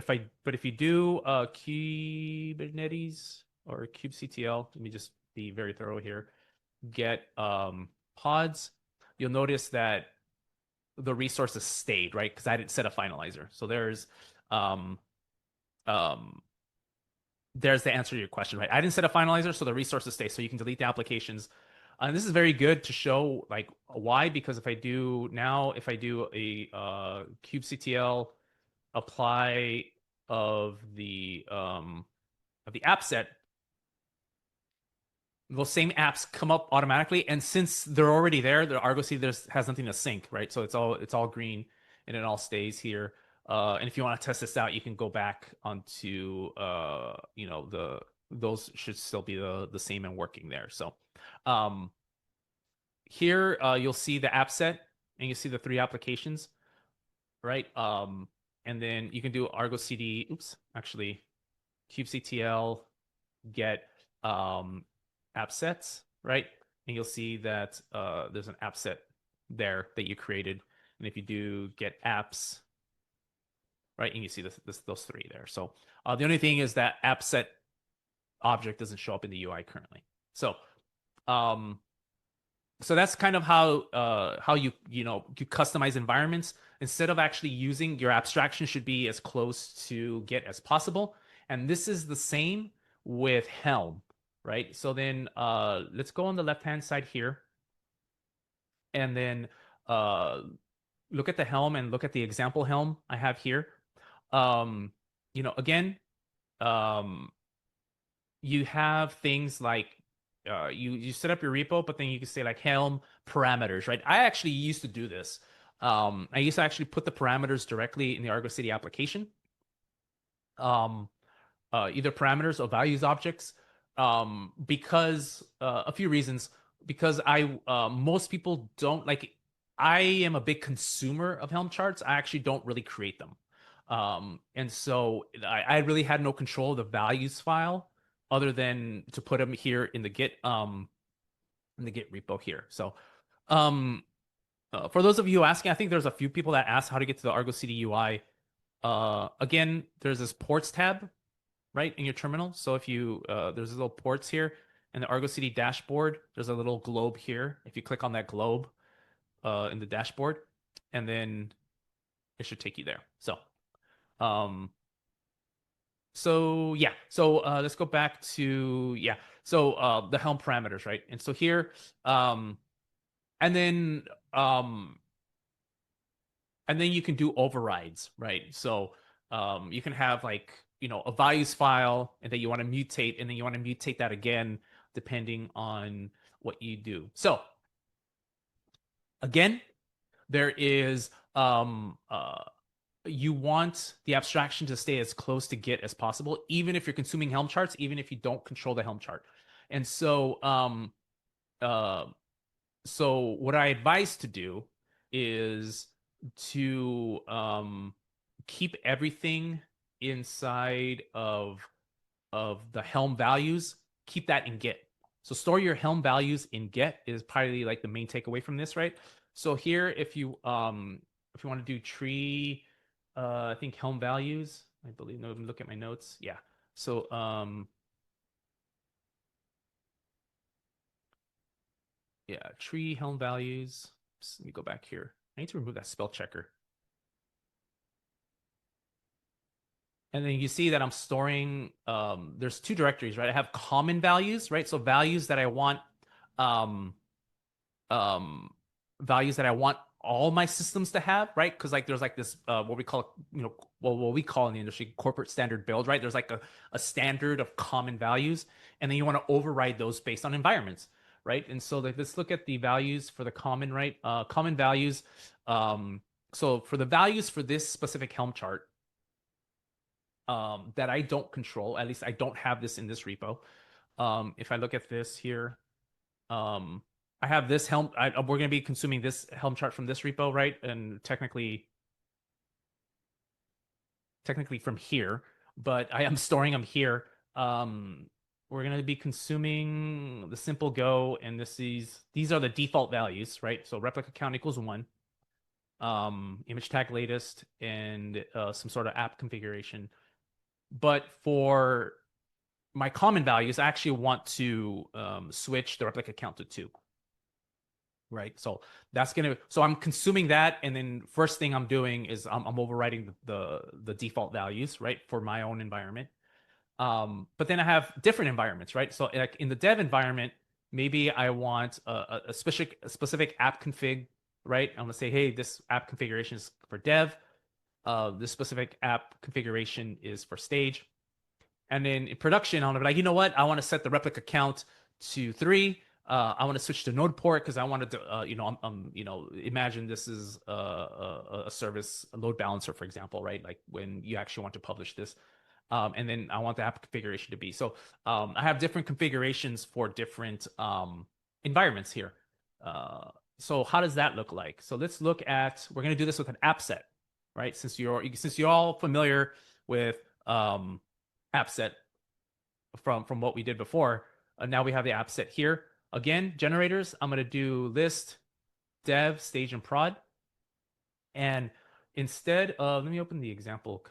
if you do Kubernetes or kubectl, let me just be very thorough here. Get pods, you'll notice that the resources stayed, right? Because I didn't set a finalizer. So there's the answer to your question, right? I didn't set a finalizer, so the resources stay. So you can delete the applications. And this is very good to show like why, because if I do a kubectl apply of the app set, those same apps come up automatically, and since they're already there, the Argo CD has nothing to sync, right? So it's all green, and it all stays here. And if you want to test this out, you can go back onto those should still be the same and working there. So here you'll see the app set, and you see the three applications, right? And then you can do Argo CD. Oops, actually, kubectl get app sets, right? And you'll see that there's an app set there that you created. And if you do get apps, right, and you see those three there. So the only thing is that app set object doesn't show up in the UI currently. So so that's kind of how you customize environments. Instead of actually using your abstraction should be as close to Git as possible. And this is the same with Helm, right? So then let's go on the left-hand side here. And then look at the Helm and look at the example Helm I have here. Again, you have things like you set up your repo, but then you can say like Helm parameters, right? I actually used to do this. I used to actually put the parameters directly in the Argo CD application. Either parameters or values objects, because a few reasons. Because most people don't like. I am a big consumer of Helm charts. I actually don't really create them. And so I really had no control of the values file other than to put them here in the Git repo here. So for those of you asking, I think there's a few people that asked how to get to the Argo CD UI. Again, there's this ports tab right in your terminal. So if you there's little ports here in the Argo CD dashboard. There's a little globe here. If you click on that globe in the dashboard, and then it should take you there. Um, yeah. Let's go back to yeah. The Helm parameters, right? And so here, and then um, and then you can do overrides, right? So you can have like a values file, and then you want to mutate, and then you want to mutate that again depending on what you do. So again, there is you want the abstraction to stay as close to Git as possible, even if you're consuming Helm charts, even if you don't control the Helm chart. And uh, so what I advise to do is to keep everything inside of the Helm values. Keep that in Git. So store your Helm values in Git is probably like the main takeaway from this, right? So here, if you want to do tree, I think Helm values, I believe. No, look at my notes. Yeah. So yeah, tree Helm values. Let me go back here. I need to remove that spell checker. And then you see that I'm storing, there's two directories, right? I have common values, right? So values that I want, um, values that I want all my systems to have, right? Because like there's like this, what we call, what we call in the industry corporate standard build, right? There's like a standard of common values, and then you want to override those based on environments, right? And so let's look at the values for the common, right? Common values. So for the values for this specific Helm chart, that I don't control. At least I don't have this in this repo. If I look at this here, I have this Helm. We're going to be consuming this Helm chart from this repo, right? And technically from here, but I am storing them here. We're going to be consuming the simple go, and these are the default values, right? So replica count equals 1, image tag latest, and some sort of app configuration. But for my common values, I actually want to switch the replica count to 2. Right. So I'm consuming that. And then first thing I'm doing is I'm overriding the default values, right, for my own environment. But then I have different environments, right? So like in the dev environment, maybe I want a specific app config, right? I'm gonna say, hey, this app configuration is for dev. This specific app configuration is for stage. And then in production, I'm gonna be like, you know what? I want to set the replica count to 3. I want to switch to node port because I wanted to, imagine this is a service, a load balancer, for example, right? Like when you actually want to publish this. And then I want the app configuration to be. So I have different configurations for different environments here. So how does that look like? So let's look at, we're going to do this with an app set, right? Since you're all familiar with app set from what we did before, now we have the app set here. Again, generators, I'm going to do list, dev, stage, and prod. And instead of, let me open the example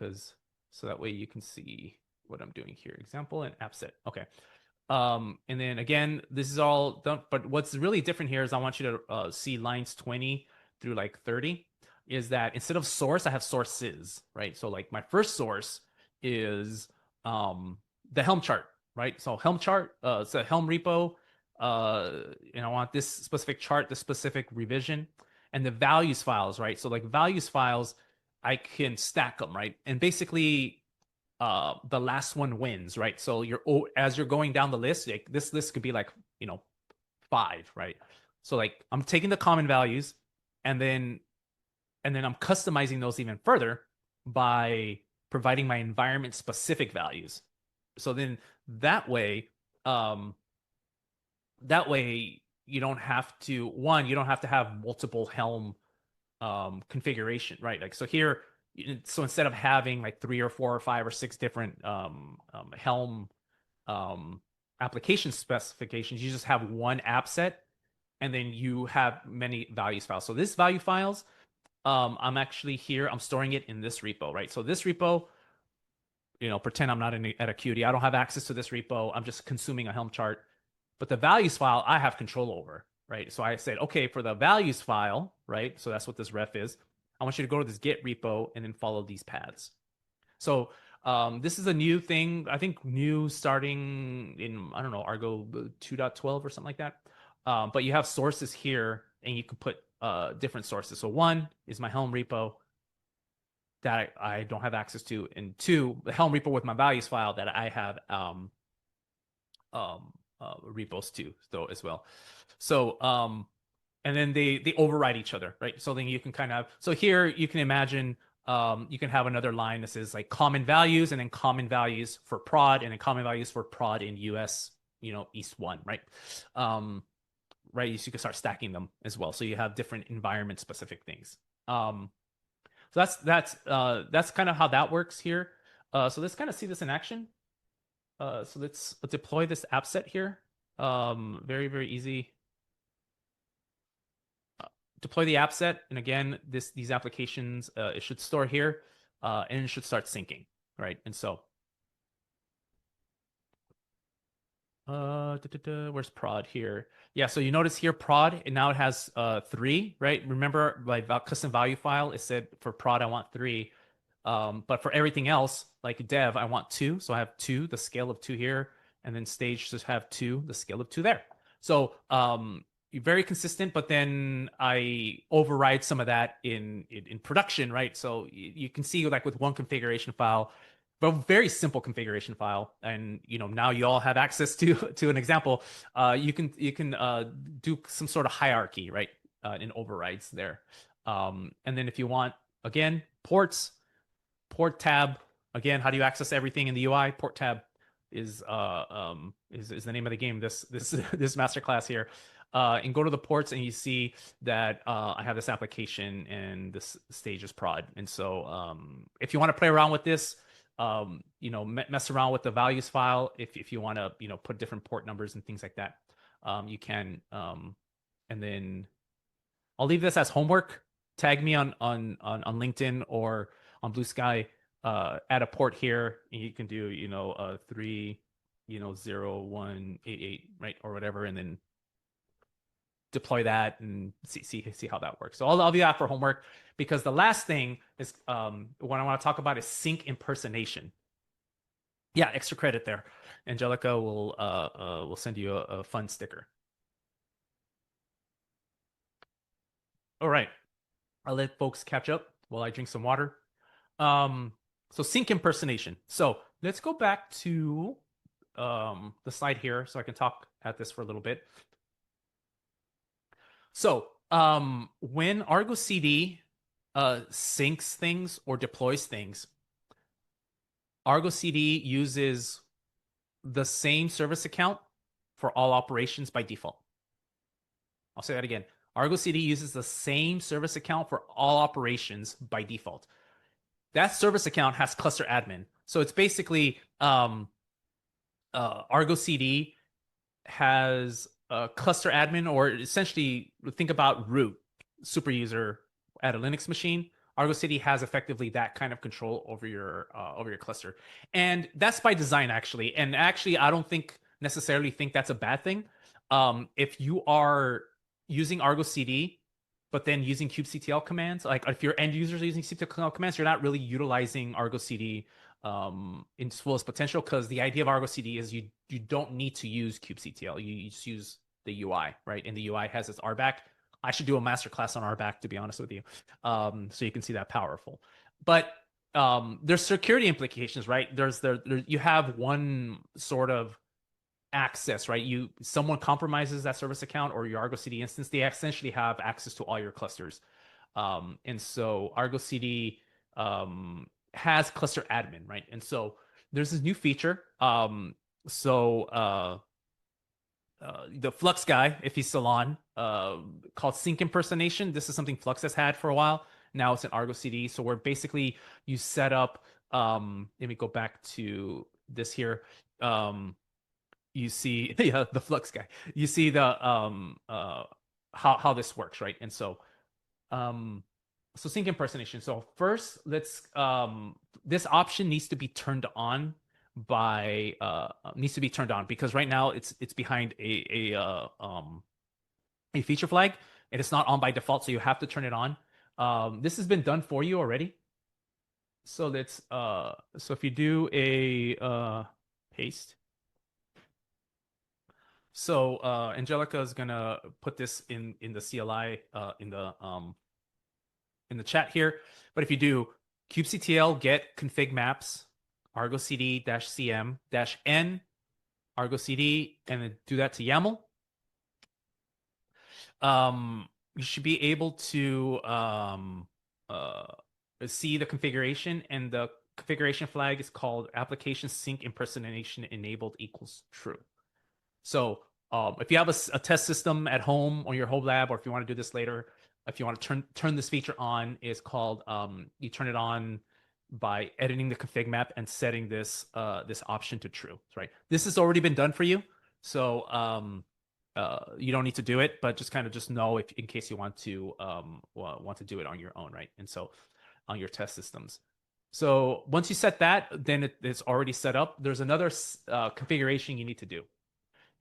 so that way you can see what I'm doing here. Example and app set. Okay. And then again, this is all done. But what's really different here is I want you to see lines 20 through like 30 is that instead of source, I have sources, right? So like my first source is the Helm chart, right? So Helm chart, it's a Helm repo. And I want this specific chart, this specific revision, and the values files, right? So like values files, I can stack them, right? And basically, the last one wins, right? So as you're going down the list, like this list could be like 5, right? So like I'm taking the common values, and then I'm customizing those even further by providing my environment specific values. So then that way, you don't have to have multiple Helm configuration, right? Like so here, So instead of having like 3 or 4 or 5 or 6 different Helm application specifications, you just have one app set, and then you have many values files. So this value files, I'm actually here, I'm storing it in this repo, right? So this repo, pretend I'm not at Akuity. I don't have access to this repo. I'm just consuming a Helm chart. But the values file I have control over, right? So I said, okay, for the values file, right? So that's what this ref is. I want you to go to this Git repo and then follow these paths. So this is a new thing, I think new starting in, I don't know, Argo 2.12 or something like that. But you have sources here, and you can put different sources. So one is my Helm repo that I don't have access to, and two, the Helm repo with my values file that I have repos to though as well. So and then they override each other, right? So then you can kind of, so here you can imagine you can have another line that says like common values, and then common values for prod, and then common values for prod in US, East 1, right? Right, so you can start stacking them as well. So you have different environment specific things. So that's kind of how that works here. So let's kind of see this in action. So let's deploy this app set here. Very, very easy. Deploy the app set, and again, these applications, it should store here, and it should start syncing, right? And so, where's prod here? Yeah, so you notice here prod, and now it has 3, right? Remember, my custom value file, it said for prod I want 3, but for everything else, like dev, I want 2, so I have 2, the scale of 2 here, and then stage just have 2, the scale of 2 there. So very consistent, but then I override some of that in production, right? So you can see like with one configuration file, but very simple configuration file, and now you all have access to an example. You can do some sort of hierarchy, right, in overrides there. And then if you want, again, ports, port tab. Again, how do you access everything in the UI? Port tab is the name of the game. This masterclass here. And go to the ports, and you see that I have this application, and this stage is prod. And so if you want to play around with this, mess around with the values file. If you want to put different port numbers and things like that, you can. And then I'll leave this as homework. Tag me on LinkedIn or on Blue Sky. Add a port here, and you can do 3 0 1 8 8, right, or whatever, and then deploy that and see how that works. So I'll do that for homework, because the last thing is what I want to talk about is sync impersonation. Yeah, extra credit there. Angelica will send you a fun sticker. All right, I'll let folks catch up while I drink some water. So sync impersonation. So let's go back to the slide here so I can talk at this for a little bit. So when Argo CD syncs things or deploys things, Argo CD uses the same service account for all operations by default. I'll say that again. Argo CD uses the same service account for all operations by default. That service account has cluster admin. So it's basically Argo CD has a cluster admin, or essentially think about root super user at a Linux machine. Argo CD has effectively that kind of control over your cluster, and that's by design actually. And actually, I don't necessarily think that's a bad thing. If you are using Argo CD, but then using kubectl commands, like if your end users are using kubectl commands, you're not really utilizing Argo CD in its fullest potential, because the idea of Argo CD is you don't need to use kubectl. You just use the UI, right? And the UI has its RBAC. I should do a masterclass on RBAC, to be honest with you, so you can see that powerful. But there's security implications, right? You have one sort of access, right? Someone compromises that service account or your Argo CD instance, they essentially have access to all your clusters. And so Argo CD has cluster admin, right? And so there's this new feature. The Flux guy, if he's still on, called sync impersonation. This is something Flux has had for a while. Now it's in Argo CD. So we're basically, you set up, let me go back to this here. You see, yeah, the Flux guy. You see the how this works, right? And so um so sync impersonation. So first, let's this option needs to be turned on by needs to be turned on because right now it's behind a feature flag and it's not on by default, so you have to turn it on. This has been done for you already. So let's so if you do a paste. So Angelica is gonna put this in the CLI in the chat here. But if you do kubectl get config maps argo cd -cm -n argo cd and then do that to YAML, you should be able to see the configuration, and the configuration flag is called application sync impersonation enabled equals true. So if you have a test system at home or your home lab, or if you want to do this later, if you want to turn this feature on, is called you turn it on by editing the config map and setting this this option to true. Right. This has already been done for you, so you don't need to do it, but just kind of just know if in case you want to do it on your own, right? And so on your test systems. So once you set that, then it's already set up. There's another configuration you need to do.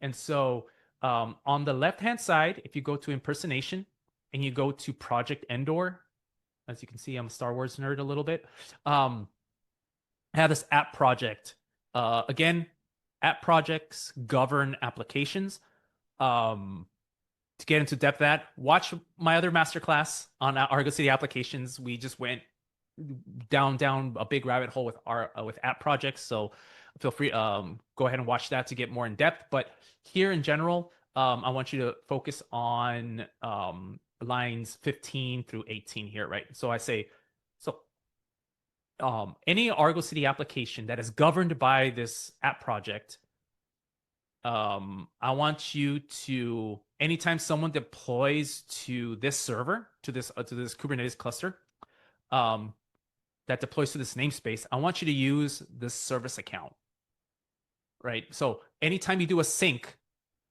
And so on the left-hand side, if you go to impersonation and you go to project Endor, as you can see, I'm a Star Wars nerd a little bit. I have this app project. Again, app projects govern applications. To get into depth that, watch my other masterclass on Argo CD Applications. We just went down a big rabbit hole with our with app projects. So feel free go ahead and watch that to get more in depth. But here in general, I want you to focus on lines 15 through 18 here, right? So I say, so any Argo CD application that is governed by this app project, I want you to, anytime someone deploys to this server, to this Kubernetes cluster, that deploys to this namespace, I want you to use this service account, right? So anytime you do a sync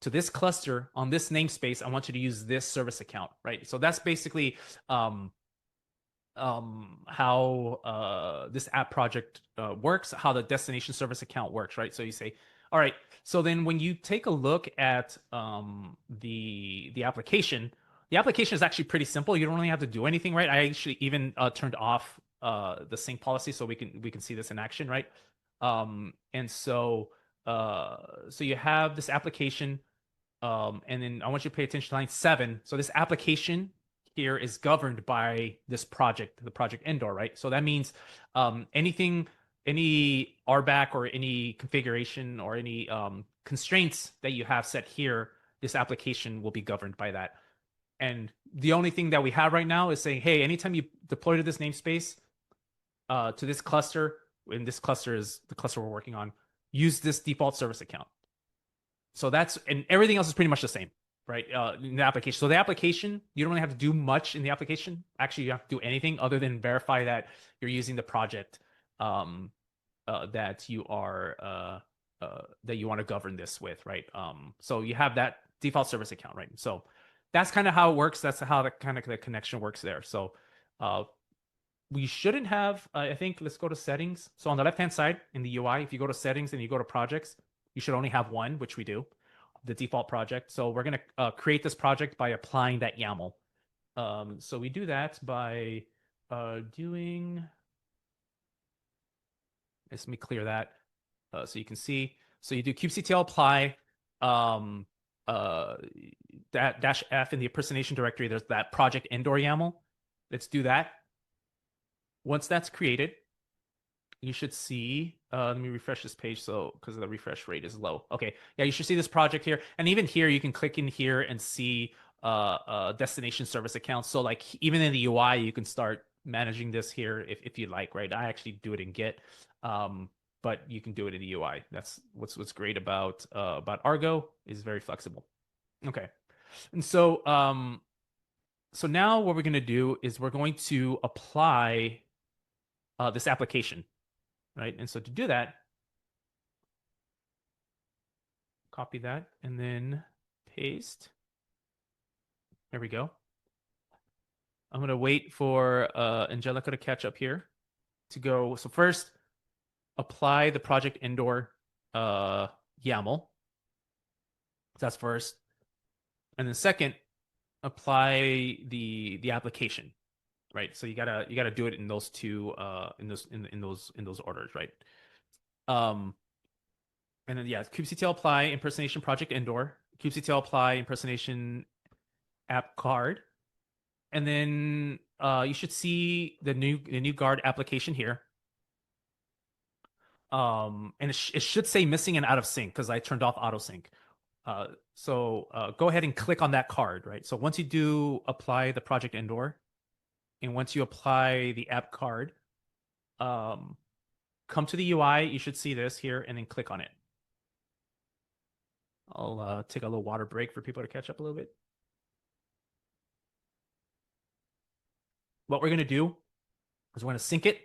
to this cluster on this namespace, I want you to use this service account, right? So that's basically how this app project works, how the destination service account works, right? So you say, all right, so then when you take a look at the application, the application is actually pretty simple. You don't really have to do anything, right? I actually even turned off the sync policy so we can see this in action, right? And so so you have this application, and then I want you to pay attention to line 7. So this application here is governed by this project, the project Endor, right? So that means anything, any RBAC or any configuration or any constraints that you have set here, this application will be governed by that. And the only thing that we have right now is saying, hey, anytime you deploy to this namespace, to this cluster, and this cluster is the cluster we're working on, use this default service account. So that's, and everything else is pretty much the same, right? In the application. So the application, you don't really have to do much in the application. Actually, you don't have to do anything other than verify that you're using the project that you are that you want to govern this with, right? So you have that default service account, right? So that's kind of how it works. That's how the kind of the connection works there. So we shouldn't have, I think, let's go to settings. So on the left-hand side in the UI, if you go to settings and you go to projects, you should only have one, which we do, the default project. So we're going to create this project by applying that YAML. So we do that by doing, let me clear that so you can see. So you do kubectl apply that -f in the impersonation directory. There's that project Endor YAML. Let's do that. Once that's created, you should see, let me refresh this page so because the refresh rate is low. Okay, yeah, you should see this project here. And even here, you can click in here and see destination service accounts. So like even in the UI, you can start managing this here if you like, right? I actually do it in Git, but you can do it in the UI. That's what's great about Argo, is very flexible. Okay, and so So now what we're going to do is we're going to apply this application, right? And so to do that, copy that and then paste. There we go. I'm going to wait for Angelica to catch up here to go. So first, apply the project indoor YAML. That's first. And then second, apply the application, right? So you gotta do it in those two in those orders, right? Um, and then yeah, kubectl apply impersonation project indoor, kubectl apply impersonation app card, and then you should see the new guard application here. And it should say missing and out of sync because I turned off auto sync. So go ahead and click on that card, right? So once you do apply the project indoor, and once you apply the app card, um, come to the UI. You should see this here, and then click on it. I'll take a little water break for people to catch up a little bit. What we're going to do is we're going to sync it,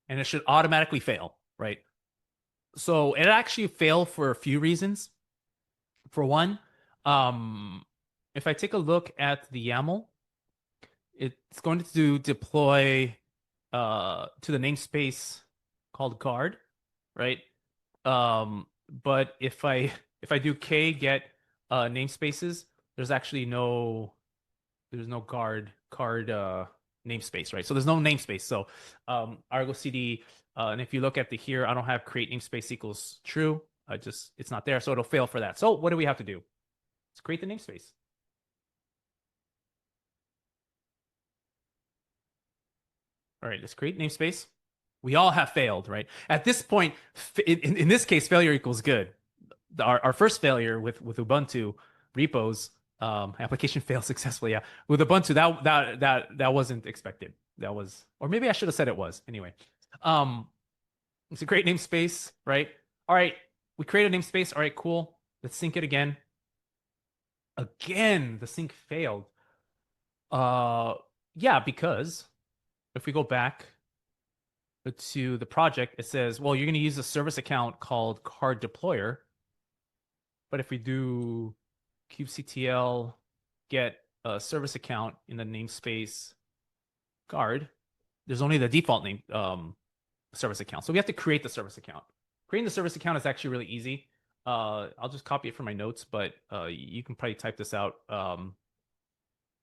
and it should automatically fail, right? So it actually failed for a few reasons. For one, if I take a look at the YAML, it's going to deploy to the namespace called guard, right? But if I do k get namespaces, there's actually no card namespace, right? So there's no namespace. So Argo CD, and if you look at the here, I don't have create namespace equals true. It's not there, so it'll fail for that. So what do we have to do? Let's create the namespace. All right, let's create namespace. We all have failed, right? At this point, in this case, failure equals good. Our first failure with Ubuntu repos, application failed successfully. Yeah, with Ubuntu, that wasn't expected. That was, or maybe I should have said it was. Anyway, it's a great namespace, right? All right, we create a namespace. All right, cool. Let's sync it again. Again, the sync failed. Yeah, because if we go back to the project, it says, well, you're going to use a service account called card deployer. But if we do kubectl get a service account in the namespace guard, there's only the default name service account. So we have to create the service account. Creating the service account is actually really easy. I'll just copy it from my notes, but you can probably type this out. So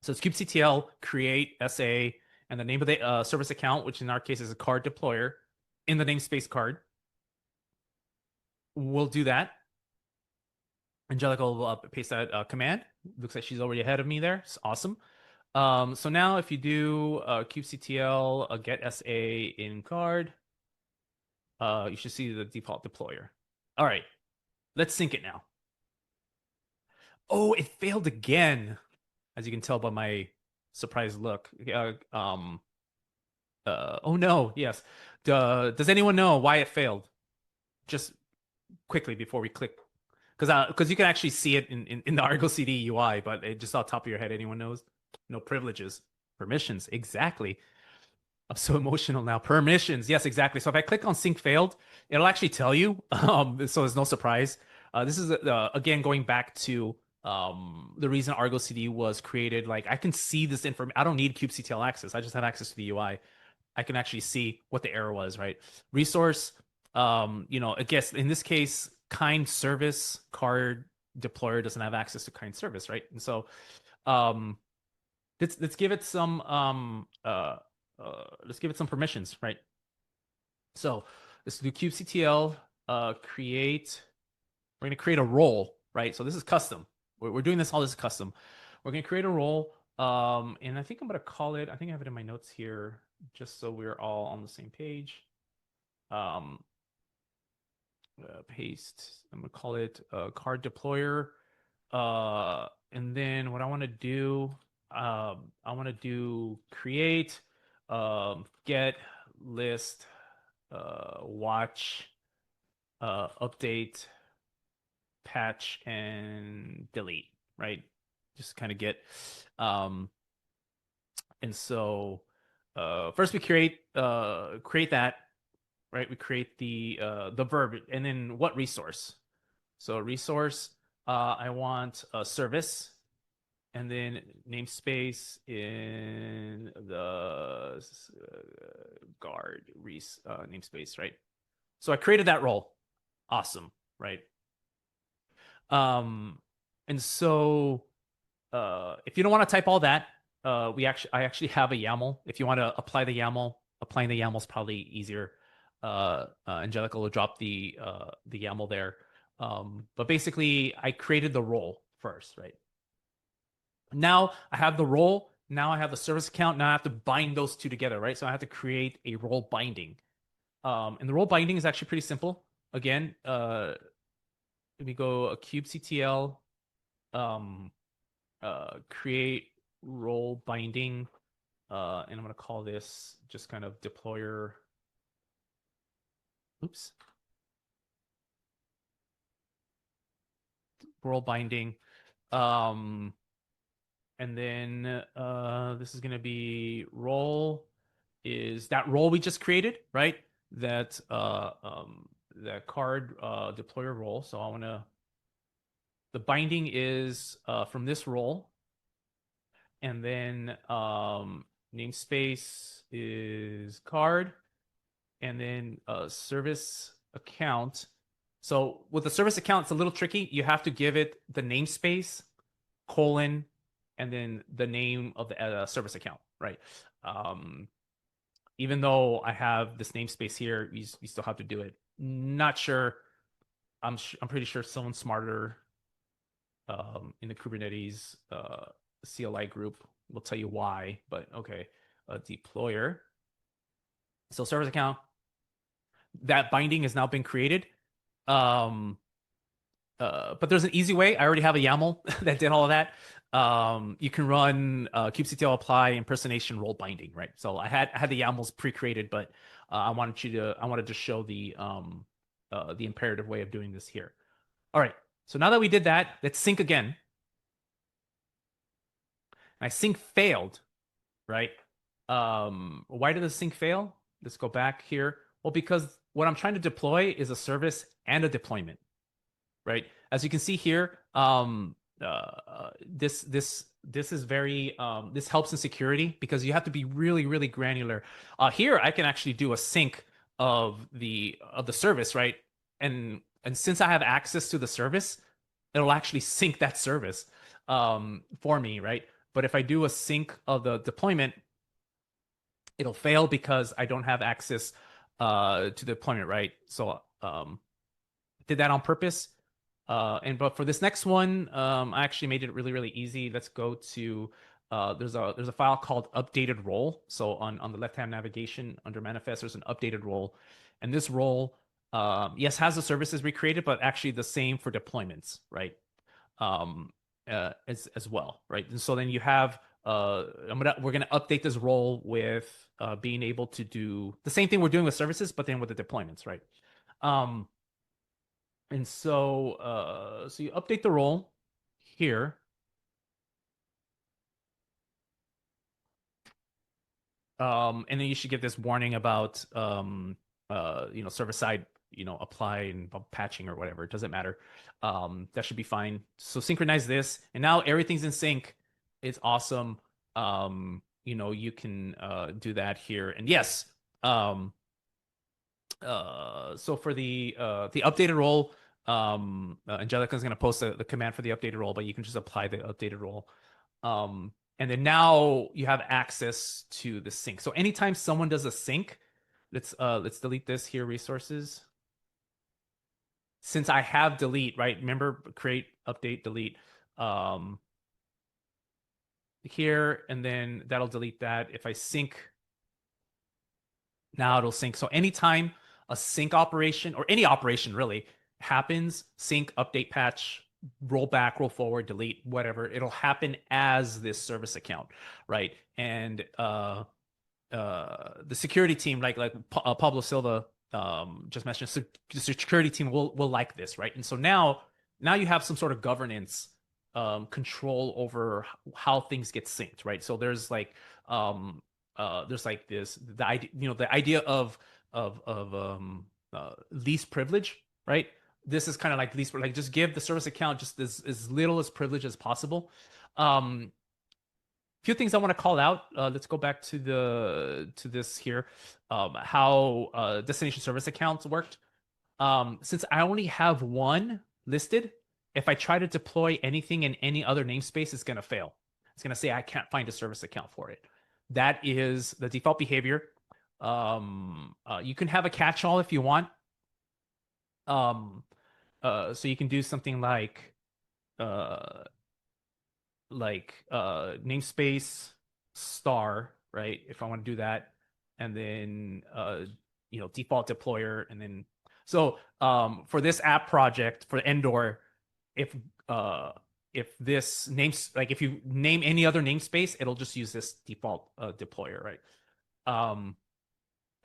it's kubectl create SA and the name of the service account, which in our case is a card deployer, in the namespace card. We'll do that. Angelica will paste that command. Looks like she's already ahead of me there. It's awesome. So now if you do kubectl get SA in card, you should see the default deployer. All right, let's sync it now. Oh, it failed again, as you can tell by my surprised look. Oh no, yes. Does anyone know why it failed? Just quickly before we click, because you can actually see it in the Argo CD UI, but just off the top of your head, anyone knows? No privileges, permissions, exactly. I'm so emotional now. Permissions, yes, exactly. So if I click on sync failed, it'll actually tell you. So it's no surprise. This is again going back to the reason Argo CD was created. Like I can see this information. I don't need kubectl access. I just have access to the UI. I can actually see what the error was, right? Resource, I guess in this case, kind service card deployer doesn't have access to kind service, right? And so let's give it some permissions, right? So let's do kubectl create. We're going to create a role, right? So this is custom. We're doing this all this custom. We're going to create a role, and I think I'm going to call it. I think I have it in my notes here, just so we're all on the same page. Paste. I'm going to call it card deployer. And then what I want to do, I want to do create, get list, watch, update, patch, and delete, right? just kind of get. And so first we create that, right? We create the verb, and then what resource? So resource, I want a service, and then namespace in the guard namespace, right? So I created that role. Awesome, right? And so if you don't want to type all that, I actually have a YAML. If you want to apply the YAML, applying the YAML is probably easier. Angelica will drop the YAML there. But basically, I created the role first, right? Now I have the role. Now I have the service account. Now I have to bind those two together, right? So I have to create a role binding. And the role binding is actually pretty simple. Again, let me go a kubectl, create role binding, and I'm going to call this just kind of deployer. Oops. Role binding. And then this is going to be role is that role we just created, right? That that card deployer role. So I want to, the binding is from this role, and then namespace is card, and then service account. So with the service account, it's a little tricky. You have to give it the namespace, colon, and then the name of the service account, right? Even though I have this namespace here, you still have to do it. Not sure. I'm pretty sure someone smarter in the Kubernetes CLI group will tell you why, but okay. Deployer. So service account. That binding has now been created. But there's an easy way. I already have a YAML that did all of that. You can run kubectl apply impersonation role binding, right? So I had the YAMLs pre-created, but I wanted to show the imperative way of doing this here. All right. So now that we did that, let's sync again. My sync failed, right? Why did the sync fail? Let's go back here. Well, because what I'm trying to deploy is a service and a deployment, right? As you can see here, this is very this helps in security because you have to be really granular. Here I can actually do a sync of the service, right? And since I have access to the service, it'll actually sync that service for me, right? But if I do a sync of the deployment, it'll fail because I don't have access to the deployment, right? So did that on purpose. But for this next one, I actually made it really easy. Let's go to there's a file called updated role. So on the left-hand navigation under manifest, there's an updated role, and this role yes has the services recreated, but actually the same for deployments, right? As well, right? And so then you have we're gonna update this role with being able to do the same thing we're doing with services, but then with the deployments, right? And so so you update the role here. And then you should get this warning about server side, apply and patching or whatever. It doesn't matter. That should be fine. So synchronize this, and now everything's in sync. It's awesome. You can do that here. And yes, so for the updated role, Angelica's going to post the command for the updated role, but you can just apply the updated role. And then now you have access to the sync. So anytime someone does a sync, let's delete this here, resources. Since I have delete, right? Remember, create, update, delete here, and then that'll delete that. If I sync, now it'll sync. So anytime a sync operation, or any operation really, happens, sync, update, patch, roll back, roll forward, delete, whatever, it'll happen as this service account, right? And the security team, like Pablo Silva just mentioned, so the security team will like this, right? And so now you have some sort of governance control over how things get synced, right? So there's like the idea, the idea of least privilege, right? This is kind of like least, like just give the service account just as little as privilege as possible. Few things I want to call out. Let's go back to this here. How destination service accounts worked. Since I only have one listed, if I try to deploy anything in any other namespace, it's going to fail. It's going to say I can't find a service account for it. That is the default behavior. You can have a catch-all if you want. So you can do something uh, namespace star, right? If I want to do that, and then default deployer, and then for this app project for Endor, if this names, like if you name any other namespace, it'll just use this default deployer, right? And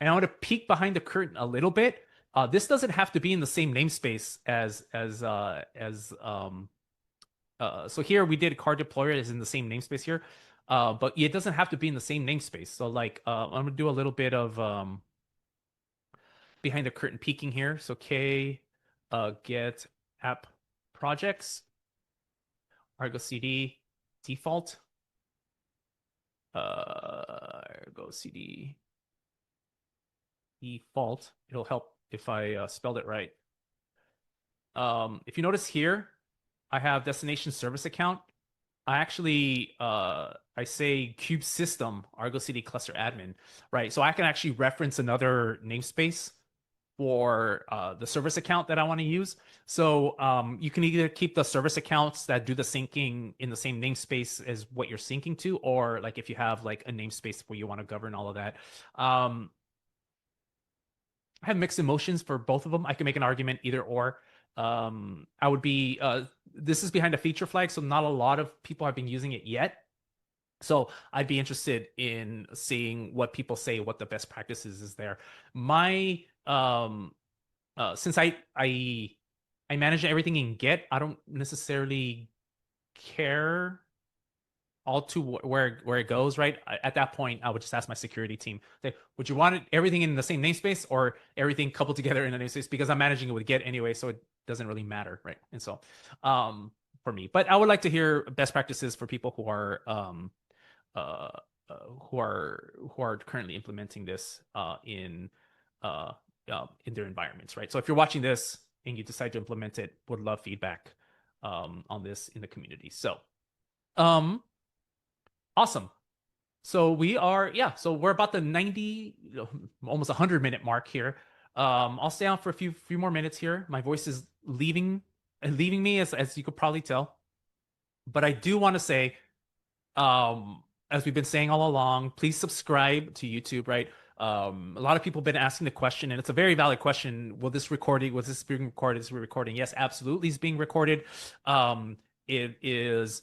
I want to peek behind the curtain a little bit. This doesn't have to be in the same namespace so here we did car deployer is in the same namespace here, but it doesn't have to be in the same namespace. So I'm gonna do a little bit of behind the curtain peeking here. So get app projects, Argo CD default, Argo CD default. It'll help if I spelled it right. If you notice here, I have destination service account. I actually I say kube system Argo CD cluster admin, right? So I can actually reference another namespace for the service account that I want to use. So you can either keep the service accounts that do the syncing in the same namespace as what you're syncing to, or like if you have like a namespace where you want to govern all of that. I have mixed emotions for both of them. I can make an argument either or. I would be this is behind a feature flag, so not a lot of people have been using it yet. So I'd be interested in seeing what people say, what the best practices is there. My since I manage everything in Git, I don't necessarily care all to where it goes, right? At that point, I would just ask my security team, say, would you want everything in the same namespace or everything coupled together in a namespace? Because I'm managing it with Git anyway, so it doesn't really matter, right? And so, for me, but I would like to hear best practices for people who are uh, who are currently implementing this in their environments, right? So if you're watching this and you decide to implement it, would love feedback on this in the community. So, awesome. So so we're about the 90, almost 100-minute mark here. I'll stay on for a few more minutes here. My voice is leaving me as you could probably tell. But I do want to say, as we've been saying all along, please subscribe to YouTube, right? A lot of people have been asking the question, and it's a very valid question. Was this being recorded? Is it recording? Yes, absolutely, it's being recorded. It is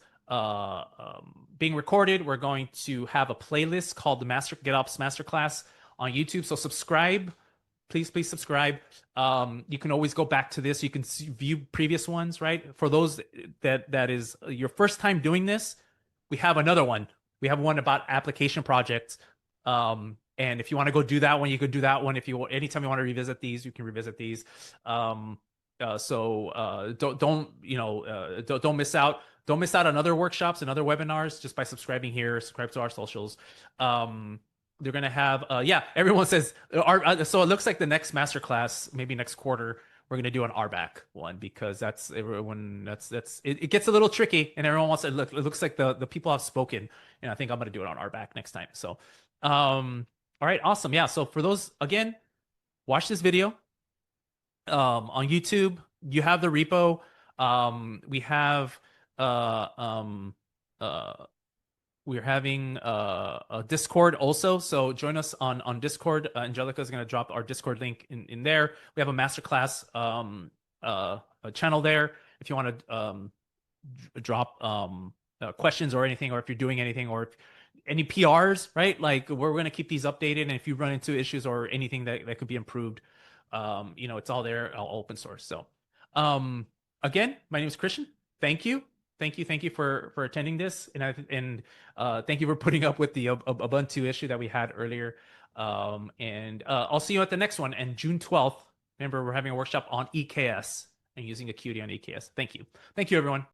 being recorded. We're going to have a playlist called the GitOps Masterclass on YouTube. So subscribe. Please subscribe. You can always go back to this. You can view previous ones, right? For those that is your first time doing this, we have another one. We have one about application projects. And if you want to go do that one, you could do that one. Anytime you want to revisit these, you can revisit these. Don't miss out. Don't miss out on other workshops and other webinars just by subscribing here. Subscribe to our socials. They're gonna have everyone says so it looks like the next masterclass, maybe next quarter, we're gonna do an RBAC one, because that's it gets a little tricky and everyone wants to look. It looks like the people have spoken, and I think I'm gonna do it on RBAC next time. So all right, awesome. Yeah, so for those, again, watch this video on YouTube. You have the repo. We have we're having a Discord also, so join us on Discord. Angelica is going to drop our Discord link in there. We have a masterclass a channel there if you want to drop questions or anything, or if you're doing anything, or if any PRs, right? Like, we're going to keep these updated, and if you run into issues or anything that could be improved, it's all there, all open source. So again, my name is Christian. Thank you Thank you for attending this, and thank you for putting up with the Ubuntu issue that we had earlier. And I'll see you at the next one. And June 12th, remember we're having a workshop on EKS and using Akuity on EKS. Thank you, everyone.